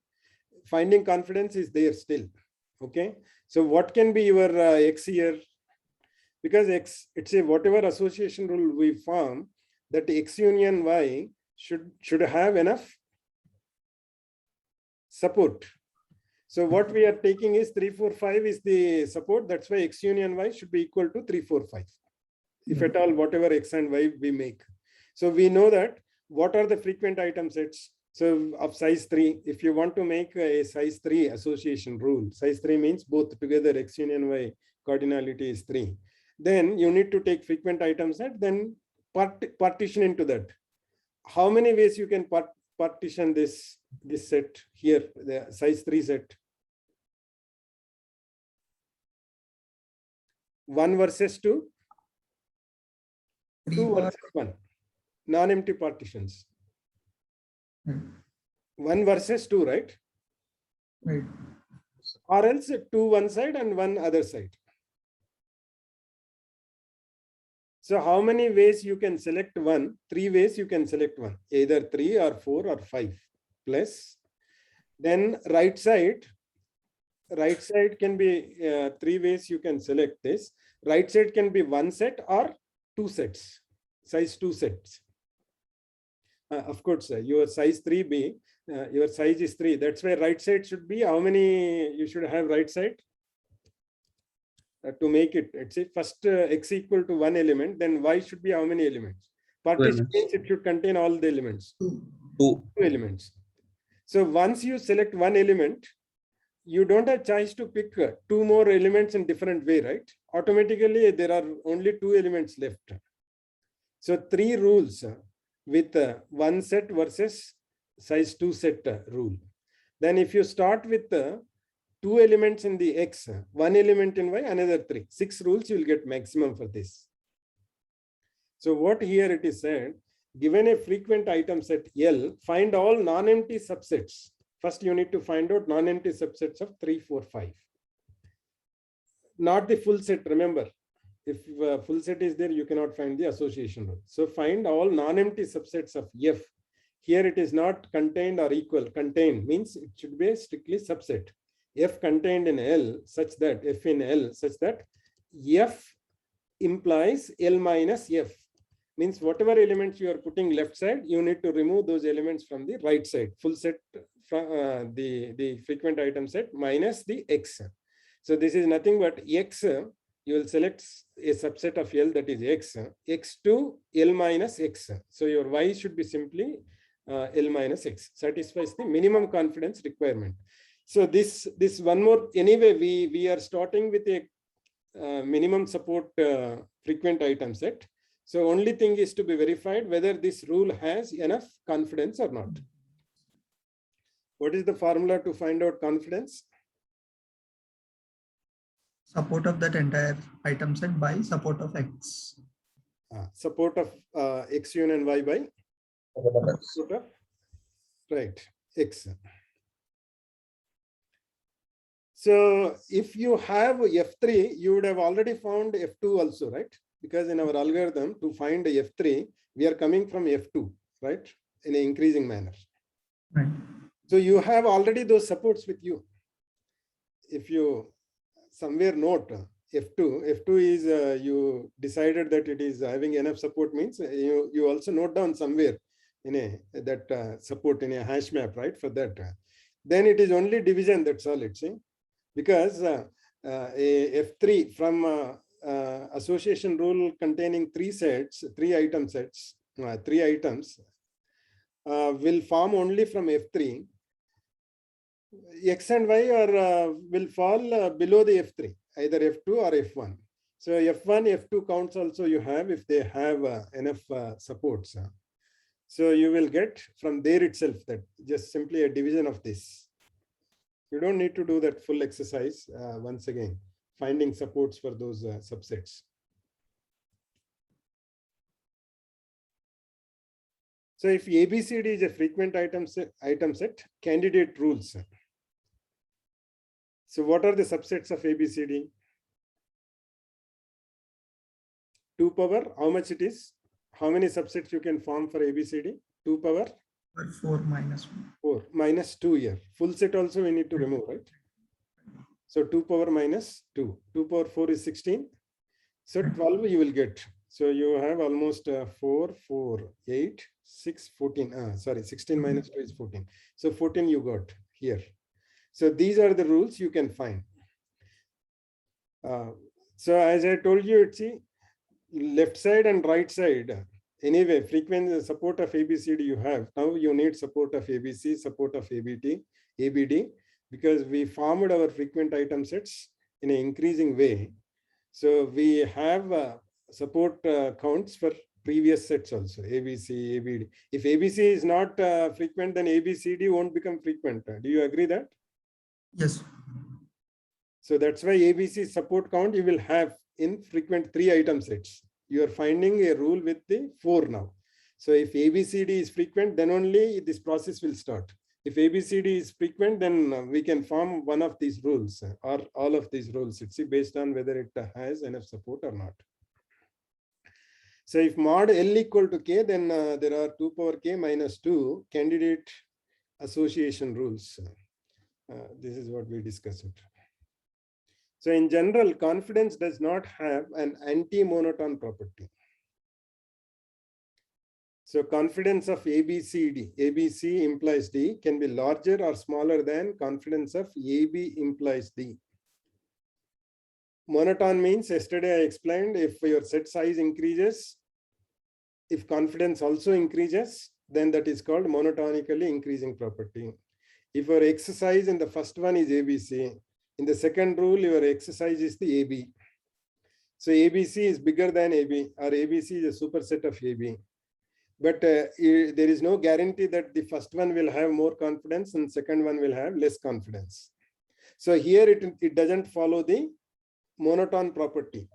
Finding confidence is there still. Okay. So what can be your X here? Because X, it's a whatever association rule we form, that X union Y should have enough support. So what we are taking is 3, 4, 5 is the support. That's why X union Y should be equal to 3, 4, 5. If at all, whatever X and Y we make. So we know that what are the frequent item sets? So of size 3, if you want to make a size 3 association rule, size 3 means both together X union Y cardinality is 3. Then you need to take frequent item set, then partition into that. How many ways you can partition this set here, the size 3 set? 1 versus 2, 2 versus 1, non-empty partitions. 1 versus 2, right? Right. Or else 2 one side and 1 other side. So how many ways you can select 1? 3 ways you can select 1, either 3 or 4 or 5 plus. Then right side can be 3 ways you can select this. Right side can be 1 set or 2 sets, size 2 sets. Of course, your size 3B, your size is 3. That's why right side should be, how many you should have right side? to make it, let's say first X equal to one element, then Y should be how many elements? Partition means it should contain all the elements, two elements. So once you select one element, you don't have choice to pick two more elements in different way, right? Automatically, there are only two elements left. So three rules with one set versus size 2 set rule. Then if you start with two elements in the X, one element in Y, another three, 6 rules, you will get maximum for this. So what here it is said, given a frequent item set L, find all non-empty subsets. First, you need to find out non-empty subsets of 3, 4, 5. Not the full set, remember. If full set is there, you cannot find the association rule. So find all non-empty subsets of F. Here it is not contained or equal. Contained means it should be strictly subset. F contained in L such that, F in L such that F implies L minus F. Means whatever elements you are putting left side, you need to remove those elements from the right side. Full set from the frequent item set minus the X. So this is nothing but X. You will select a subset of L, that is X, X to L minus X. So your Y should be simply L minus X, satisfies the minimum confidence requirement. So this one more, anyway, we are starting with a minimum support frequent item set. So only thing is to be verified whether this rule has enough confidence or not. What is the formula to find out confidence? Support of that entire item set by support of X. Support of X union Y by support of, right, X. So if you have F3, you would have already found F2 also, right? Because in our algorithm to find F3, we are coming from F2, right? In an increasing manner. Right. So you have already those supports with you. If you somewhere note F2 is you decided that it is having enough support, means you also note down somewhere in a that support in a hash map, right? For that, then it is only division, that's all it's saying. Because a F3 from association rule containing three item sets, three items will form only from F3. X and Y are will fall below the F3, either F2 or F1. So F1, F2 counts also you have if they have enough supports. So you will get from there itself that just simply a division of this. You don't need to do that full exercise once again, finding supports for those subsets. So if ABCD is a frequent item set, candidate rules. So what are the subsets of ABCD? 2 power, how much it is? How many subsets you can form for ABCD? 2 power? 4 minus 1. 4 minus 2 here. Full set also we need to remove, right? So 2 power minus 2. 2 power 4 is 16. So 12 you will get. So you have almost 4, 4, 8, 6, 14. Sorry, 16 minus 2 is 14. So 14 you got here. So these are the rules you can find. So as I told you, it's left side and right side. Anyway, frequent support of ABCD you have. Now you need support of ABC, support of ABD, because we formed our frequent item sets in an increasing way. So we have support counts for previous sets also, ABC, ABD. If ABC is not frequent, then ABCD won't become frequent. Do you agree that? Yes. So that's why ABC support count you will have in frequent 3 item sets. You are finding a rule with the 4 now. So if ABCD is frequent, then only this process will start. If ABCD is frequent, then we can form one of these rules or all of these rules. It's based on whether it has enough support or not. So if mod L equal to K, then there are 2 power K minus 2 candidate association rules. This is what we discussed. So in general, confidence does not have an anti-monotone property. So confidence of ABCD, ABC implies D, can be larger or smaller than confidence of AB implies D. monotone means, yesterday I explained, if your set size increases, if confidence also increases, then that is called monotonically increasing property. If your exercise in the first one is ABC, in the second rule, your exercise is the AB. So ABC is bigger than AB, or ABC is a superset of AB. But there is no guarantee that the first one will have more confidence and second one will have less confidence. So here it doesn't follow the monotone property.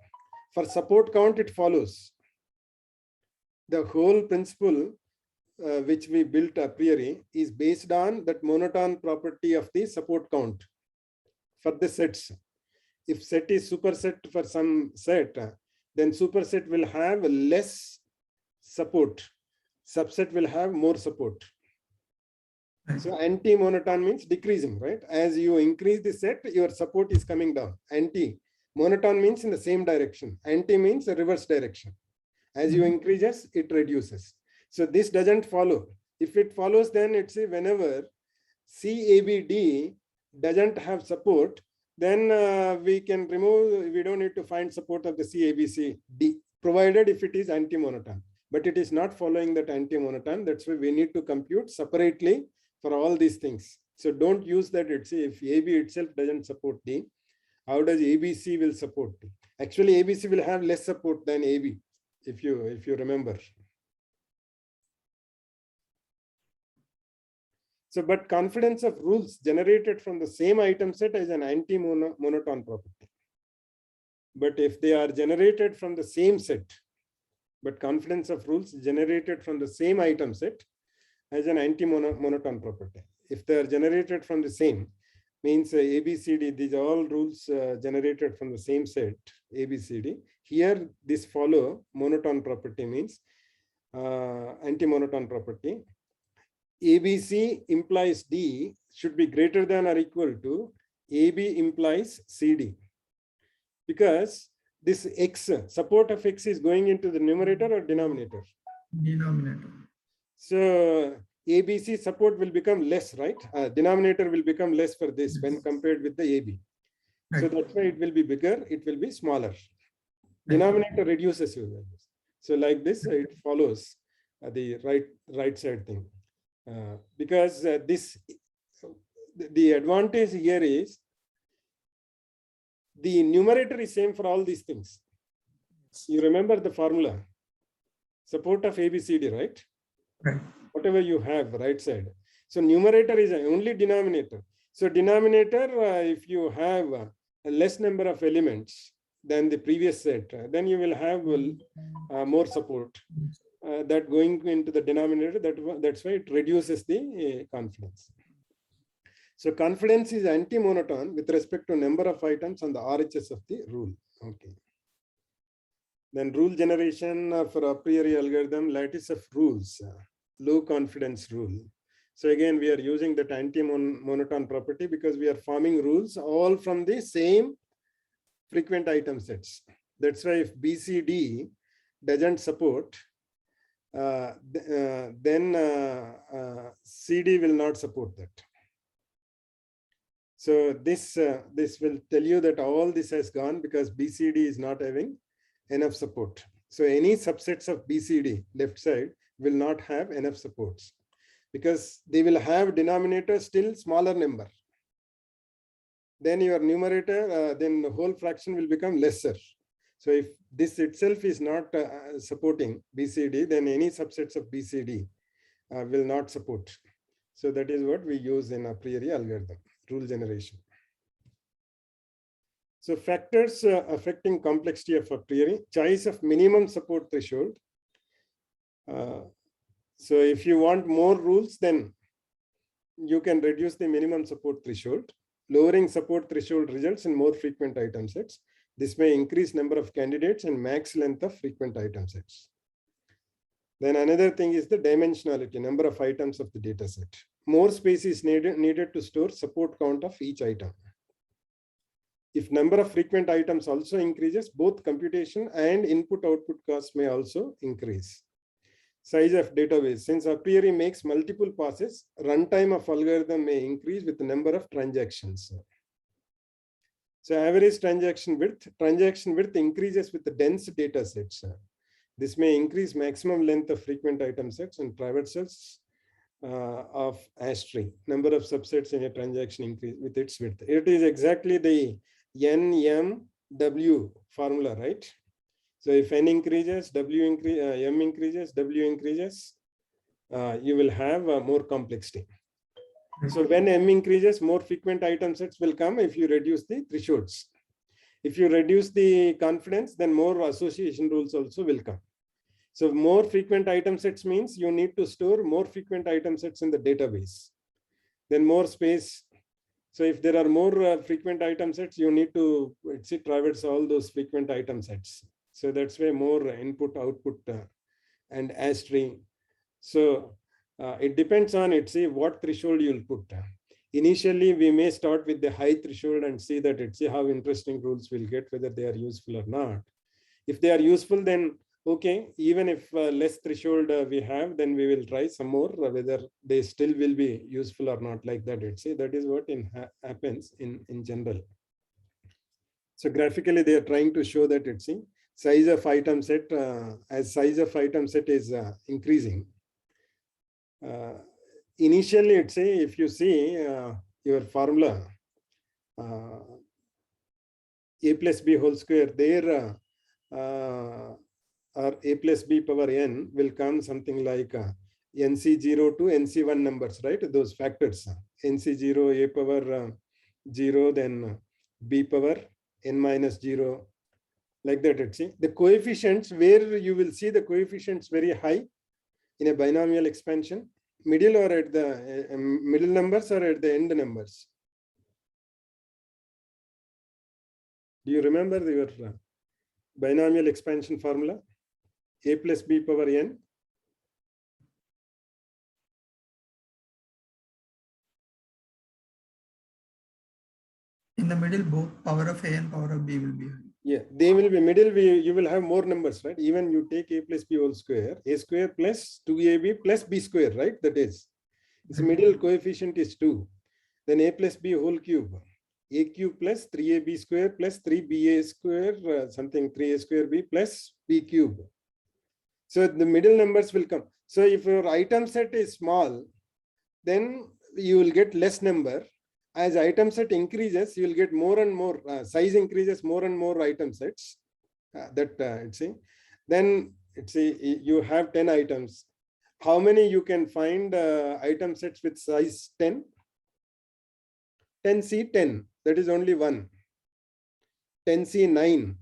For support count, it follows. The whole principle which we built a priori is based on that monotone property of the support count for the sets. If set is superset for some set, then superset will have less support. Subset will have more support. So anti-monotone means decreasing, right? As you increase the set, your support is coming down. Anti-monotone means in the same direction. Anti means the reverse direction. As you increases, it reduces. So this doesn't follow. If it follows, then it's whenever CABD doesn't have support, then we can remove, we don't need to find support of the CABCD, provided if it is anti-monotone. But it is not following that anti-monotone. That's why we need to compute separately for all these things. So don't use that. It's if AB itself doesn't support D, how does ABC will support D? Actually, ABC will have less support than AB, if you remember. So, but confidence of rules generated from the same item set is an anti-monotone property. But if they are generated from the same set, but confidence of rules generated from the same item set as an anti-monotone property. If they are generated from the same, means ABCD, these are all rules generated from the same set, ABCD. Here, this follow monotone property means anti-monotone property. ABC implies D should be greater than or equal to AB implies CD. Because this X, support of X is going into the numerator or denominator? Denominator. So ABC support will become less, right? Denominator will become less for this when compared with the AB. Right. So that's why it will be bigger, it will be smaller. Denominator reduces your values. So like this, it follows the right side thing. Because the advantage here is the numerator is same for all these things. You remember the formula, support of ABCD, right? Right. Whatever you have, right side. So numerator is only denominator. So denominator, if you have a less number of elements than the previous set, then you will have more support. That going into the denominator, that's why it reduces the confidence. So confidence is anti-monotone with respect to number of items on the RHS of the rule. Okay. Then rule generation for a priori algorithm, lattice of rules, low confidence rule. So again, we are using that anti-monotone property because we are forming rules all from the same frequent item sets. That's why if BCD doesn't support, then CD will not support that. So this will tell you that all this has gone because BCD is not having enough support. So any subsets of BCD left side will not have enough supports because they will have denominator still smaller number. Then your numerator, then the whole fraction will become lesser. So if this itself is not supporting BCD, then any subsets of BCD will not support. So that is what we use in a priori algorithm, rule generation. So factors affecting complexity of a priori, choice of minimum support threshold. So if you want more rules, then you can reduce the minimum support threshold. Lowering support threshold results in more frequent item sets. This may increase number of candidates and max length of frequent item sets. Then another thing is the dimensionality, number of items of the data set. More space is needed to store support count of each item. If number of frequent items also increases, both computation and input-output costs may also increase. Size of database, since a priori makes multiple passes, runtime of algorithm may increase with the number of transactions. So average transaction width increases with the dense data sets. This may increase maximum length of frequent item sets and private sets of hash tree. Number of subsets in a transaction increase with its width. It is exactly the NMW formula, right? So if n increases, m increases, w increases, you will have more complexity. So when m increases, more frequent item sets will come if you reduce the thresholds. If you reduce the confidence, then more association rules also will come. So more frequent item sets means you need to store more frequent item sets in the database. Then more space. So if there are more frequent item sets, you need to traverse all those frequent item sets. So that's why more input, output, and hash tree. So it depends on what threshold you'll put. Initially, we may start with the high threshold and see that how interesting rules we'll get, whether they are useful or not. If they are useful, then okay, even if less threshold we have, then we will try some more, whether they still will be useful or not, like that. That is what happens in general. So graphically, they are trying to show that size of item set, as size of item set is increasing. Initially, if you see your formula, a plus b whole square, there or a plus b power n will come something like nc0 to nc1 numbers, right? Those factors, nc0, a power 0, then b power n minus 0, like that. The coefficients, where you will see the coefficients very high in a binomial expansion, middle or at the middle numbers or at the end numbers. Do you remember your binomial expansion formula? A plus b power n. In the middle, both power of A and power of B will be high. Yeah, they will be middle. You will have more numbers, right? Even you take a plus b whole square, a square plus 2ab plus b square, right? That is, its middle coefficient is 2. Then a plus b whole cube, a cube plus 3ab square plus 3ba square, something 3a square b plus b cube. So the middle numbers will come. So if your item set is small, then you will get less number. As item set increases, you will get more and more, size increases, more and more item sets. Then you have 10 items. How many you can find item sets with size 10? 10C10, that is only one. 10C9,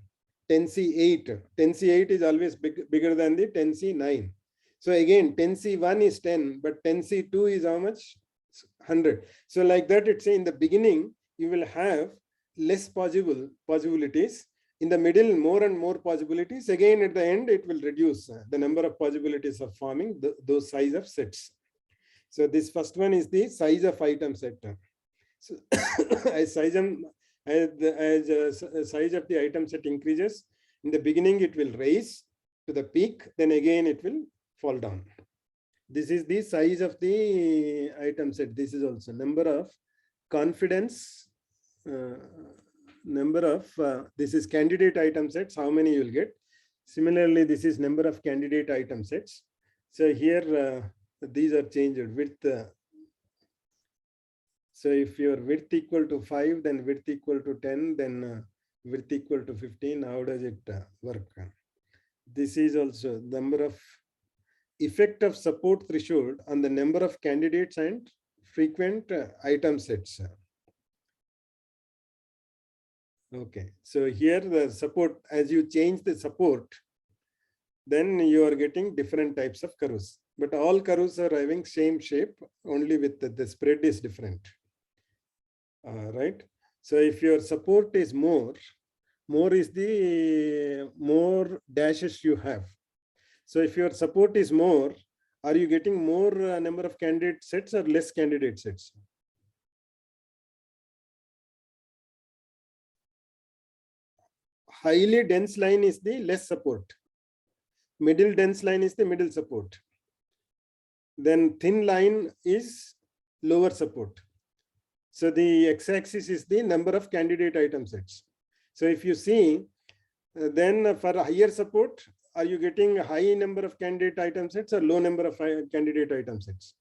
10C8. 10C8 is always bigger than the 10C9. So again, 10C1 is 10, but 10C2 is how much? 100. So like that, in the beginning, you will have less possibilities. In the middle, more and more possibilities. Again, at the end, it will reduce the number of possibilities of forming those size of sets. So this first one is the size of item set. So as size of the item set increases, in the beginning, it will raise to the peak. Then again, it will fall down. This is the size of the item set. This is also number of confidence, this is candidate item sets, how many you will get. Similarly, this is number of candidate item sets. So here, these are changed width. So if your width equal to 5, then width equal to 10, then width equal to 15, how does it work? This is also number of effect of support threshold on the number of candidates and frequent item sets. Okay, so here the support, as you change the support, then you are getting different types of curves. But all curves are having same shape, only with the spread is different. Right? So if your support is more is the more dashes you have. So if your support is more, are you getting more number of candidate sets or less candidate sets? Highly dense line is the less support. Middle dense line is the middle support. Then thin line is lower support. So the x-axis is the number of candidate item sets. So if you see, then for higher support, are you getting a high number of candidate item sets or low number of candidate item sets?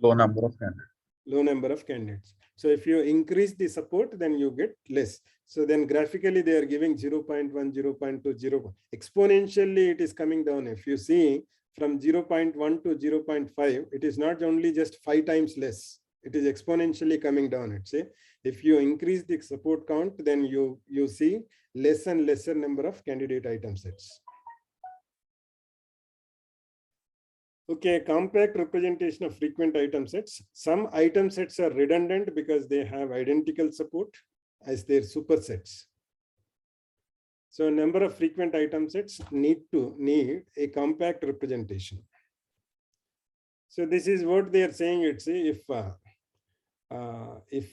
Low number of candidates. Low number of candidates. So if you increase the support, then you get less. So then graphically they are giving 0.1, 0.2, 0. Exponentially it is coming down. If you see from 0.1 to 0.5, it is not only just 5 times less. It is exponentially coming down. It's say if you increase the support count, then you see less and lesser number of candidate item sets. Okay, compact representation of frequent item sets. Some item sets are redundant because they have identical support as their supersets. So a number of frequent item sets need a compact representation. So this is what they are saying. It's if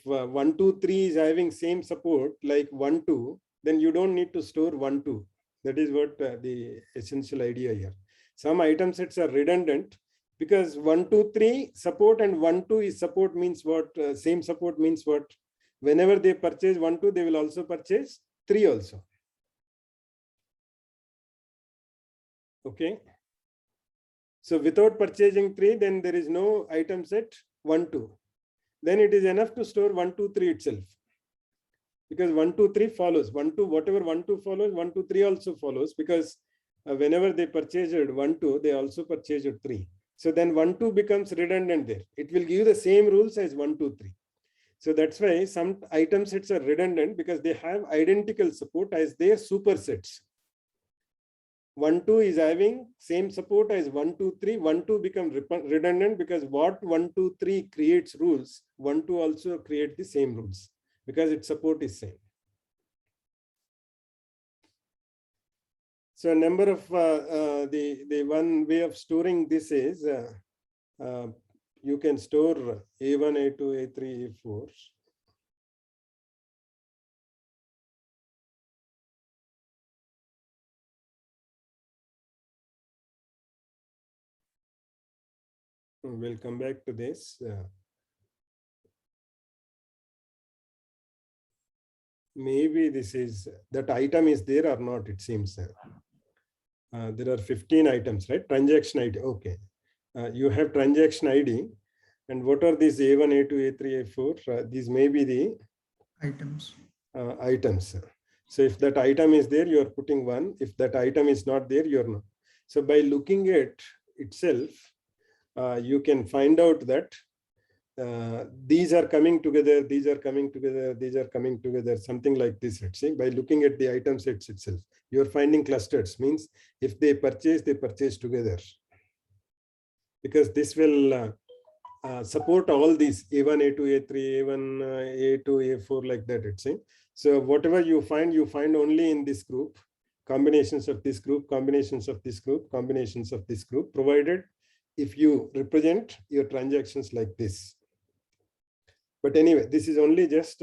1, 2, 3 is having same support like 1, 2, then you don't need to store 1, 2. That is what the essential idea here. Some item sets are redundant because 1, 2, 3 support and 1, 2 is support means what? Same support means what? Whenever they purchase 1, 2, they will also purchase 3 also. Okay. So without purchasing 3, then there is no item set 1, 2. Then it is enough to store 1, 2, 3 itself. Because 1, 2, 3 follows. 1, 2, whatever 1, 2 follows, 1, 2, 3 also follows because whenever they purchased 1, 2, they also purchased 3. So then 1, 2 becomes redundant there. It will give the same rules as 1, 2, 3. So that's why some item sets are redundant because they have identical support as their supersets. 1, 2 is having same support as 1, 2, 3. 1, 2 becomes redundant because what 1, 2, 3 creates rules, 1, 2 also create the same rules because its support is same. So a number of the one way of storing this is you can store A1, A2, A3, A4. We'll come back to this. Maybe this is that item is there or not, it seems. There are 15 items, right? Transaction ID. Okay. You have transaction ID. And what are these A1, A2, A3, A4? These may be the items. Items. So if that item is there, you are putting 1. If that item is not there, you are not. So by looking at itself, you can find out that these are coming together, these are coming together, these are coming together, something like this. Let's say by looking at the item sets itself, you are finding clusters. Means if they purchase together, because this will support all these A1, A2, A3, A1, A2, A4 like that. Let's say. So whatever you find only in this group, combinations of this group, combinations of this group, combinations of this group, provided if you represent your transactions like this. But anyway, this is only just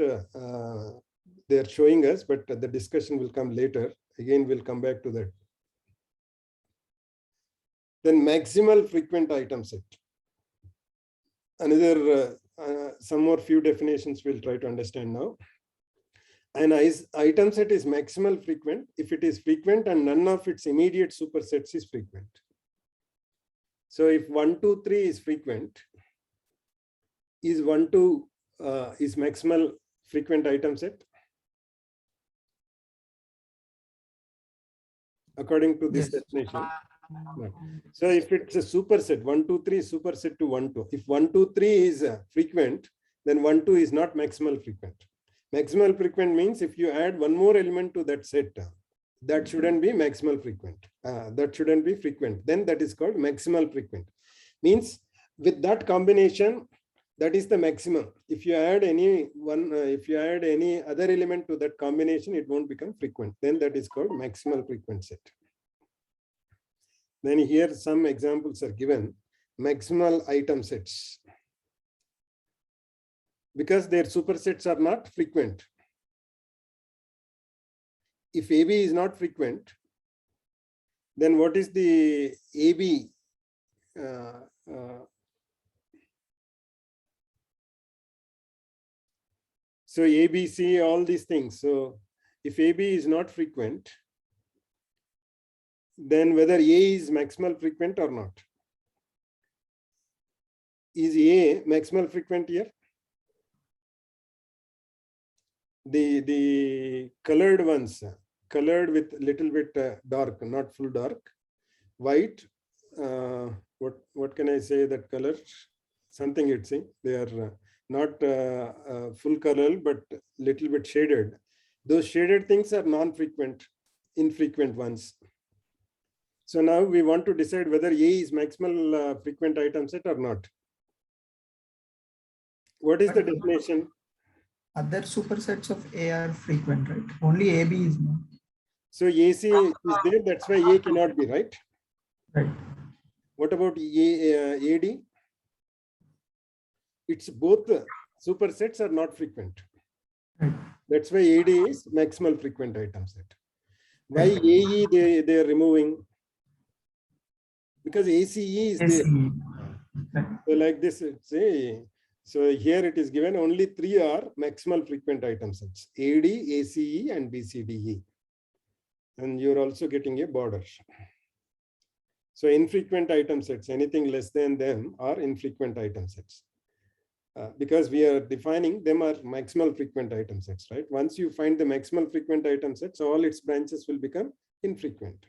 they're showing us, but the discussion will come later. Again, we'll come back to that. Then maximal frequent item set. Another some more few definitions we'll try to understand now. An item set is maximal frequent if it is frequent and none of its immediate supersets is frequent. So if 1, 2, 3 is frequent, is 1, 2 is maximal frequent item set? According to this definition. No. So if it's a superset, 1, 2, 3 is superset to 1, 2. If 1, 2, 3 is frequent, then 1, 2 is not maximal frequent. Maximal frequent means if you add one more element to that set, that shouldn't be maximal frequent. That shouldn't be frequent. Then that is called maximal frequent. Means with that combination, that is the maximum. If you add any one, if you add any other element to that combination, it won't become frequent. Then that is called maximal frequent set. Then here some examples are given. Maximal item sets. Because their supersets are not frequent. If AB is not frequent, then what is the AB So ABC, all these things. So if AB is not frequent, then whether A is maximal frequent or not. Is A maximal frequent here? The colored ones, colored with little bit dark, not full dark, white. What can I say that color? Something you'd see. They are not full color, but little bit shaded. Those shaded things are non-frequent, infrequent ones. So now we want to decide whether A is maximal frequent item set or not. What is the definition? Other supersets of A are frequent, right? Only AB is not. So AC is there, that's why A cannot be, right? Right. What about AD? It's both supersets are not frequent. Right. That's why AD is maximal frequent item set. Why AE they are removing? Because ACE is there. ACE. Right. So like this, say, so here it is given only 3 are maximal frequent item sets: AD, ACE, and BCDE. And you're also getting a border. So infrequent item sets, anything less than them are infrequent item sets. Because we are defining them are maximal frequent item sets, right? Once you find the maximal frequent item sets, all its branches will become infrequent.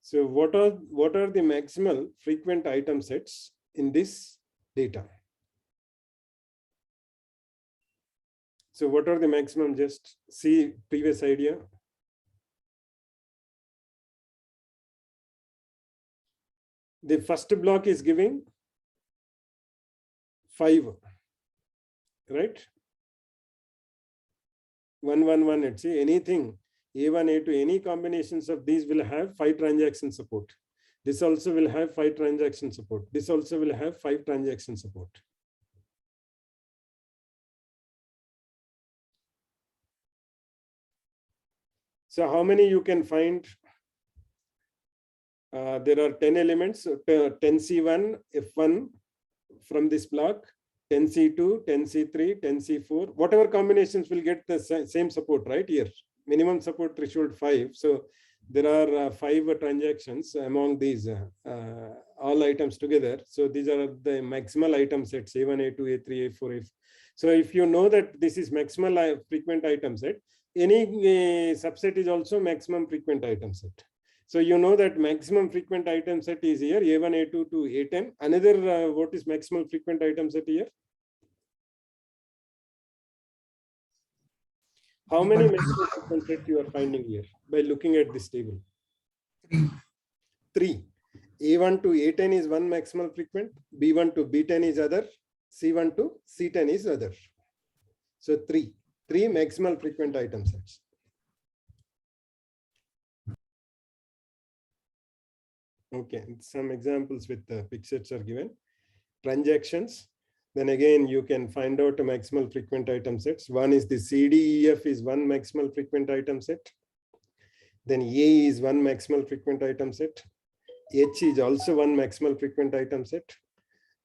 So what are the maximal frequent item sets in this data? So what are the maximum? Just see previous idea. The first block is giving 5, right? 1, 1, 1. Let's see anything. A1, A2, any combinations of these will have 5 transaction support. This also will have 5 transaction support. This also will have 5 transaction support. So how many you can find? There are 10 elements, 10C1, F1 from this block, 10C2, 10C3, 10C4, whatever combinations will get the same support, right here. Minimum support threshold 5. So there are 5 transactions among these all items together. So these are the maximal item sets: A1, A2, A3, A4, A5. So if you know that this is maximal frequent item set, any subset is also maximum frequent item set. So you know that maximum frequent item set is here, A1, A2 to A10. Another what is maximal frequent item set here? How many maximal frequent sets you are finding here by looking at this table? 3. A1 to A10 is one maximal frequent, B1 to B10 is other, C1 to C10 is other. So 3 maximal frequent item sets. Okay, some examples with the pictures are given. Transactions. Then again, you can find out a maximal frequent item sets. One is the CDEF is one maximal frequent item set. Then A is one maximal frequent item set. H is also one maximal frequent item set.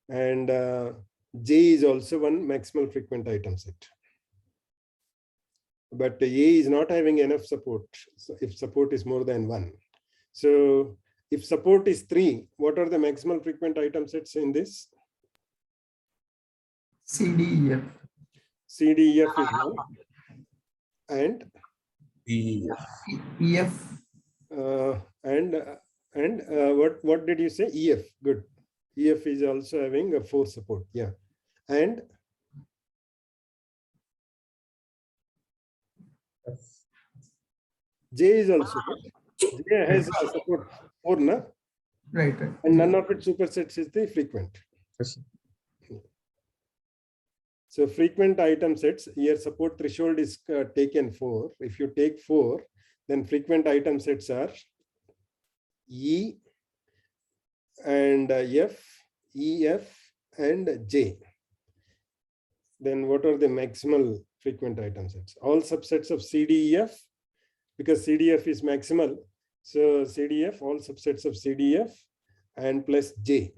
And J is also one maximal frequent item set. But A is not having enough support. So if support is more than 1. So if support is 3, what are the maximal frequent item sets in this? CDEF. CDEF is 1. And EF. What did you say? EF. Good. EF is also having a 4 support. Yeah. And J is also good. J has a support 4, na? Right. And none of its supersets is the frequent. Yes. So frequent item sets, here support threshold is taken 4. If you take 4, then frequent item sets are E and F, EF and J. Then what are the maximal frequent item sets? All subsets of CDEF, because CDF is maximal. So CDF, all subsets of CDF and plus J.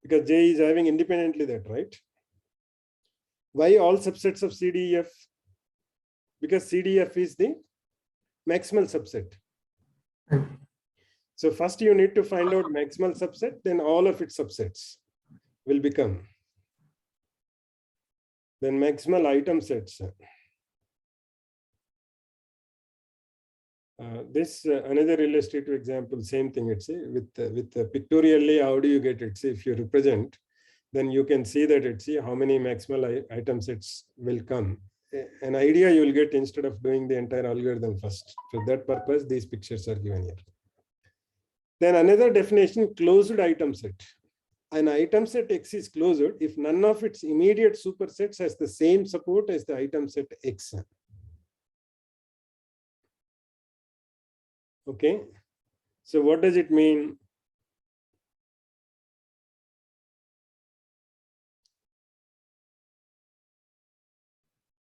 because J is having independently that, right? Why all subsets of CDEF? Because CDEF is the maximal subset. Right. So first you need to find out maximal subset, then all of its subsets will become then maximal item sets. This another illustrative example, same thing. It's with pictorially, how do you get it? See, if you represent, then you can see that it's how many maximal item sets will come. An idea you will get instead of doing the entire algorithm first. For that purpose, these pictures are given here. Then another definition, closed item set. An item set X is closed if none of its immediate supersets has the same support as the item set X. Okay, so what does it mean?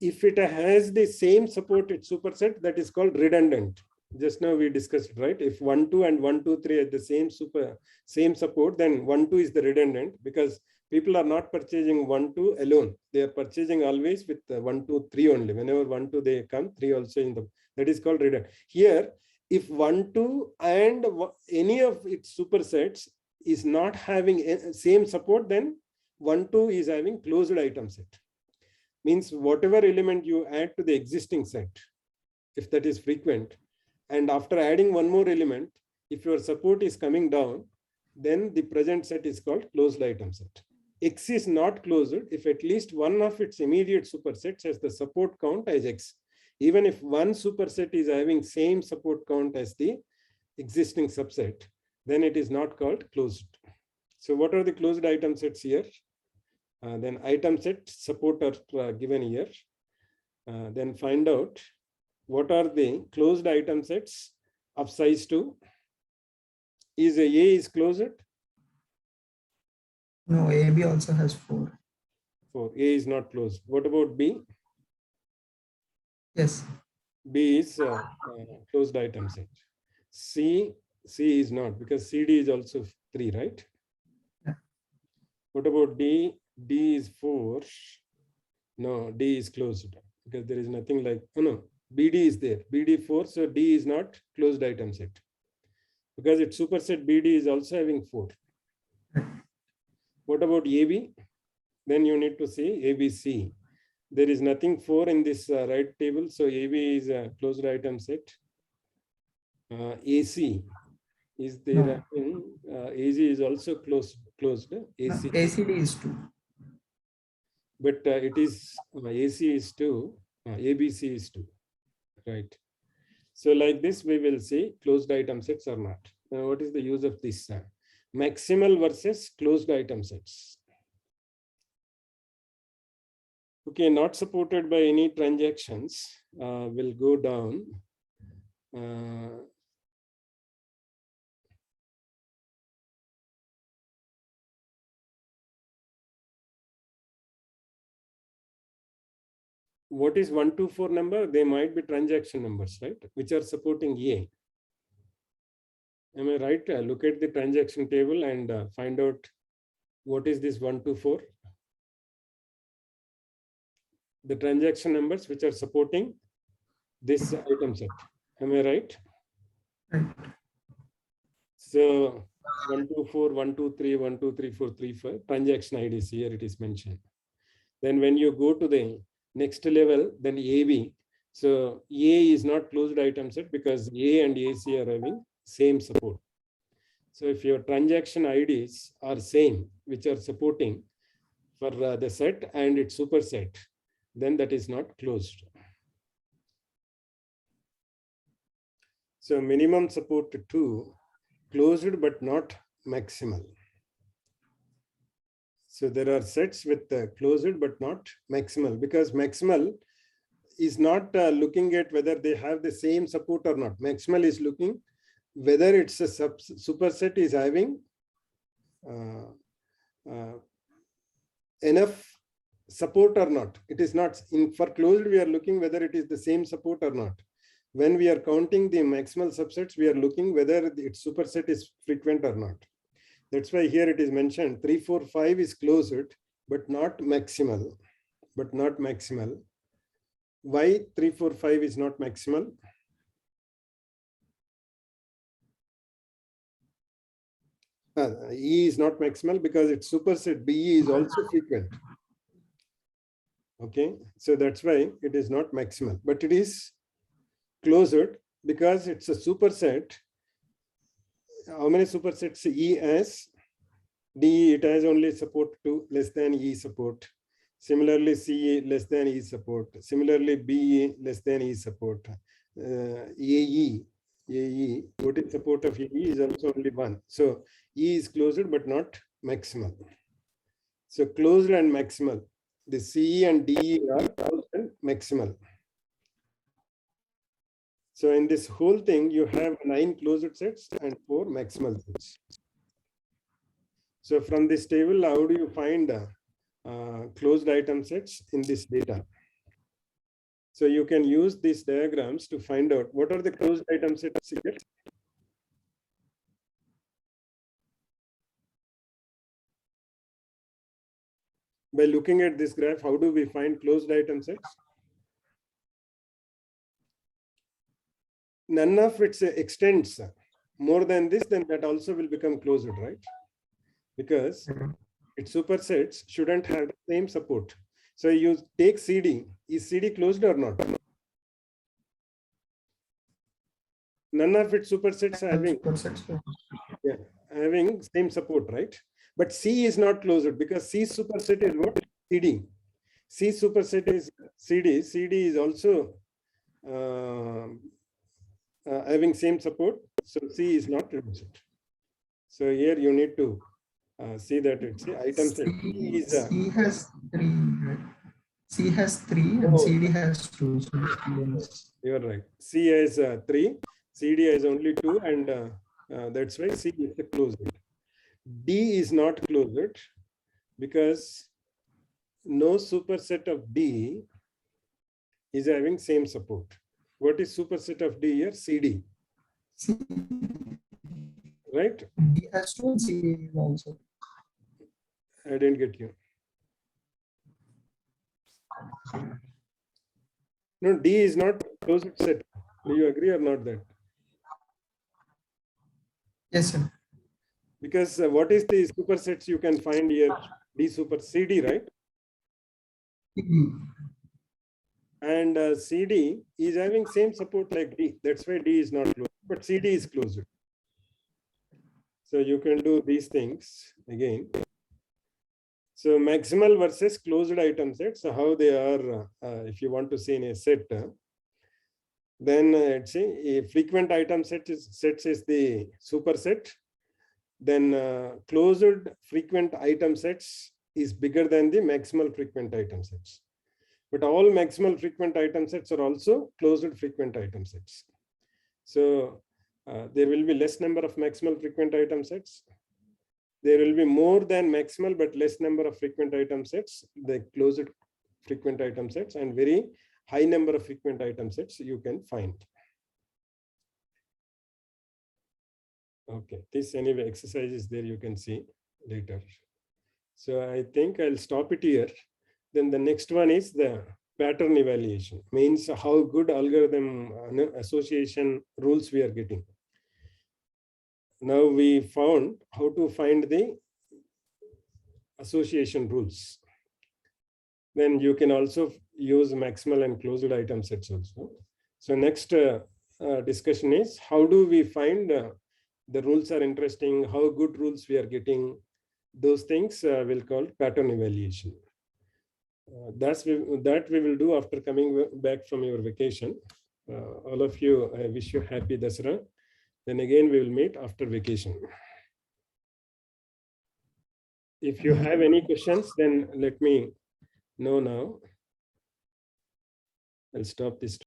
If it has the same supported superset, that is called redundant. Just now we discussed, right? If 1, 2 and 1, 2, 3 at the same support, then 1, 2 is the redundant, because people are not purchasing 1, 2 alone. They are purchasing always with 1, 2, 3 only. Whenever 1, 2 they come, 3 also in the, that is called redundant. Here, if 1, 2 and any of its supersets is not having same support, then 1, 2 is having closed item set. Means whatever element you add to the existing set, if that is frequent, and after adding one more element, if your support is coming down, then the present set is called closed item set. X is not closed if at least one of its immediate supersets has the support count as X. Even if one superset is having same support count as the existing subset, then it is not called closed. So what are the closed item sets here? Then item set support are given here. Then find out what are the closed item sets of size 2. Is A is closed? No, AB also has 4. 4. A is not closed. What about B? Yes. B is closed item set. C is not, because CD is also 3, right? Yeah. What about D? D is 4. No, D is closed because there is nothing like, oh no, BD is there. BD 4, so D is not closed item set. Because its superset BD is also having 4. What about AB? Then you need to say ABC. There is nothing 4 in this right table, so AB is a closed item set. AC is there. No. AC is also closed. AC. ACD is 2. But it is AC is 2, ABC is 2, right? So like this, we will see closed item sets or not. Now, what is the use of this? Maximal versus closed item sets. Okay, not supported by any transactions will go down. What is 124 number? They might be transaction numbers, right? Which are supporting A. Am I right? Look at the transaction table and find out what is this 124. The transaction numbers which are supporting this item set. Am I right? Right. So 124, 123, 1234, 35 transaction IDs here it is mentioned. Then when you go to the next level, then AB. So A is not closed item set because A and AC are having same support. So if your transaction IDs are same, which are supporting for the set and its superset, then that is not closed. So minimum support 2, closed but not maximal. So there are sets with closed but not maximal, because maximal is not looking at whether they have the same support or not. Maximal is looking whether it's a superset is having enough support or not. It is not for closed. We are looking whether it is the same support or not. When we are counting the maximal subsets, we are looking whether its superset is frequent or not. That's why here it is mentioned 3, 4, 5 is closed, but not maximal. Why 3, 4, 5 is not maximal? E is not maximal because its superset BE is also frequent. Okay, so that's why it is not maximal, but it is closed because it's a superset. How many supersets E has? D, it has only support to less than E support. Similarly, CE less than E support. Similarly, BE less than E support. AE, voting support of AE is also only 1. So E is closed but not maximal. So closed and maximal. The CE and DE are closed and maximal. So in this whole thing, you have 9 closed sets and 4 maximal sets. So from this table, how do you find closed item sets in this data? So you can use these diagrams to find out what are the closed item sets here. By looking at this graph, how do we find closed item sets? None of it extends more than this, then that also will become closed, right? Because its supersets shouldn't have the same support. So you take CD. Is CD closed or not? None of its supersets having same support, right? But C is not closed because C superset is what? CD. C superset is CD. CD is also having same support. So C is not closed. So here you need to see that it's the item set. C has 3, right? C has 3 and CD has 2. So you are right. C has 3, CD has only 2, and that's why C is closed. D is not closed because no superset of D is having same support. What is superset of D here? CD. Right? D has 2 and CD also. I didn't get you. No, D is not closed set. Do you agree or not that? Yes, sir. Because what is the supersets you can find here? D super CD, right? And CD is having same support like D. That's why D is not closed, but CD is closed. So you can do these things again. So maximal versus closed item sets, so how they are, if you want to see in a set, then let's say a frequent item sets is the superset. Then closed frequent item sets is bigger than the maximal frequent item sets. But all maximal frequent item sets are also closed frequent item sets. So there will be less number of maximal frequent item sets. There will be more than maximal but less number of frequent item sets, the closed frequent item sets, and very high number of frequent item sets you can find. Okay, this anyway exercise is there, you can see later. So I think I'll stop it here. Then the next one is the pattern evaluation, means how good algorithm association rules we are getting. Now we found how to find the association rules. Then you can also use maximal and closed item sets also. So next discussion is how do we find the rules are interesting, how good rules we are getting. Those things will call pattern evaluation. That we will do after coming back from your vacation. All of you, I wish you happy Dasara. Then again, we will meet after vacation. If you have any questions, then let me know now. I'll stop this.